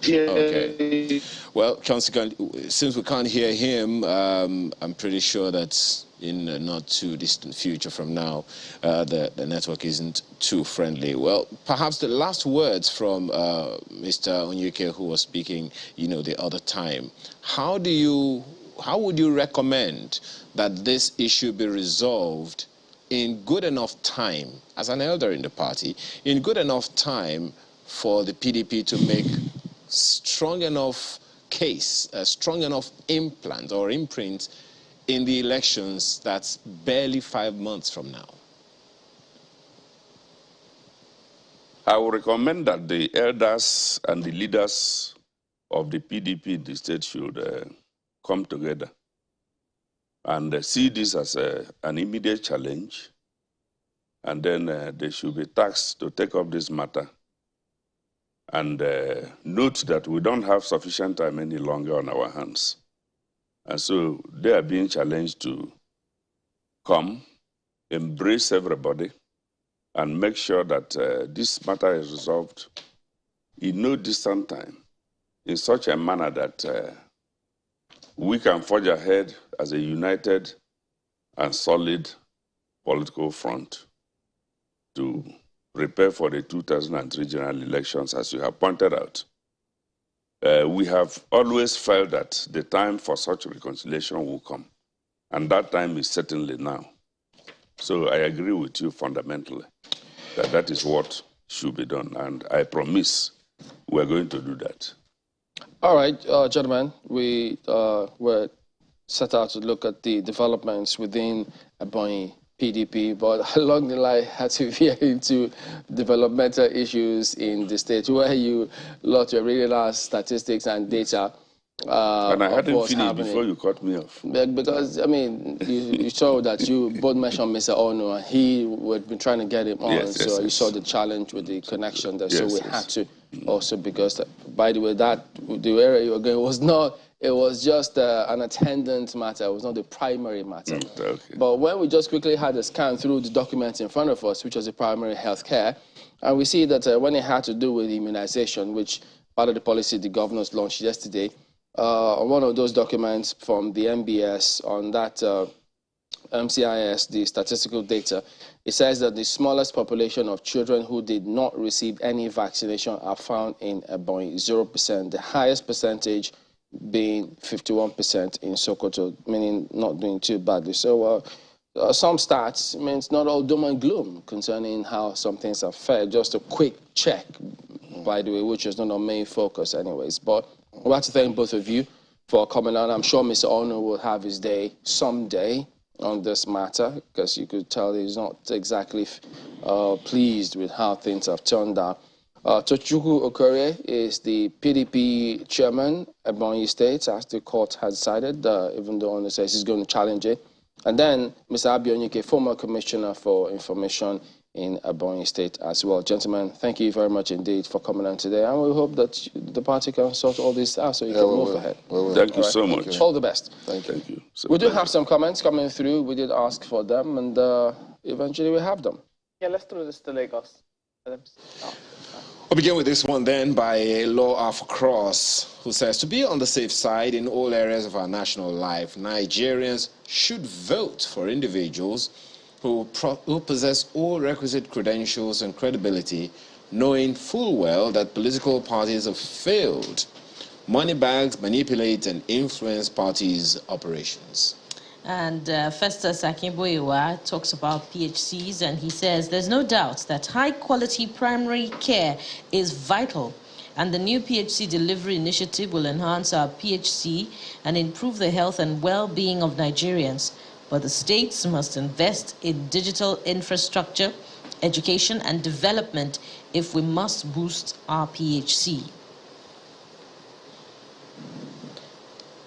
Okay. Well, consequently, since we can't hear him, I'm pretty sure that in a not too distant future from now, the network isn't too friendly. Well, perhaps the last words from Mr. Onyeke, who was speaking, the other time. How would you recommend that this issue be resolved in good enough time, as an elder in the party, in good enough time for the PDP to make strong enough case, a strong enough implant or imprint in the elections that's barely 5 months from now? I would recommend that the elders and the leaders of the PDP in the state should come together and see this as an immediate challenge, and then they should be tasked to take up this matter and note that we don't have sufficient time any longer on our hands. And so they are being challenged to come, embrace everybody, and make sure that this matter is resolved in no distant time, in such a manner that we can forge ahead as a united and solid political front to prepare for the 2003 general elections, as you have pointed out. We have always felt that the time for such reconciliation will come, and that time is certainly now. So I agree with you fundamentally that that is what should be done, and I promise we're going to do that. All right, gentlemen, we were set out to look at the developments within Ebonyi PDP, but along the line had to veer into developmental issues in the state where you lot your reading our statistics and data. And I hadn't finished before you cut me off. Because, I mean, you saw that you both mentioned Mr. Ono, and he had been trying to get him on, so you saw the challenge with the connection there, so we had to also, because, by the way, the area you were going was not, it was just an attendant matter, it was not the primary matter. But when we just quickly had a scan through the documents in front of us, which was the primary health care, and we see that when it had to do with immunization, which part of the policy the governors launched yesterday, one of those documents from the MBS on that MCIS, the statistical data, it says that the smallest population of children who did not receive any vaccination are found in Ebonyi, 0%. The highest percentage being 51% in Sokoto, meaning not doing too badly. So some stats, I mean, it's not all doom and gloom concerning how some things are fared. Just a quick check, by the way, which is not our main focus anyways. But I'd like to thank both of you for coming on. I'm sure Mr. Ono will have his day someday on this matter, because you could tell he's not exactly pleased with how things have turned out. Tochukwu Okorie is the PDP chairman at Ebonyi State, as the court has decided, even though Ono says he's going to challenge it. And then Mr. Abionike, former commissioner for information in Ebonyi State as well. Gentlemen, thank you very much indeed for coming on today, and we hope that the party can sort all this out so you can move ahead. Thank you so much. All the best. Thank you. We do have some comments coming through. We did ask for them, and eventually we have them. Yeah, let's throw this to Lagos. We'll begin with this one then by Law of Cross, who says, to be on the safe side in all areas of our national life, Nigerians should vote for individuals who possess all requisite credentials and credibility, knowing full well that political parties have failed. Money bags manipulate and influence parties' operations. And Festus Akinboyewa talks about PHCs, and he says there's no doubt that high-quality primary care is vital, and the new PHC delivery initiative will enhance our PHC and improve the health and well-being of Nigerians. But the states must invest in digital infrastructure, education, and development if we must boost our PHC.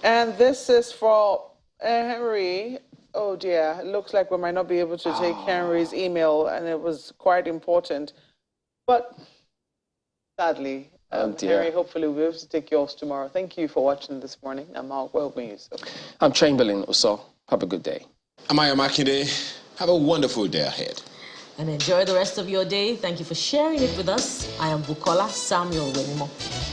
And this is for Henry. Oh dear, it looks like we might not be able to take Henry's email, and it was quite important. But sadly, Henry, hopefully we'll be able to take yours tomorrow. Thank you for watching this morning. I'm Mark Welbeing. I'm Chamberlain Uso. Have a good day. I'm Ayamakinde. Have a wonderful day ahead. And enjoy the rest of your day. Thank you for sharing it with us. I am Bukola Samuel Wenimo.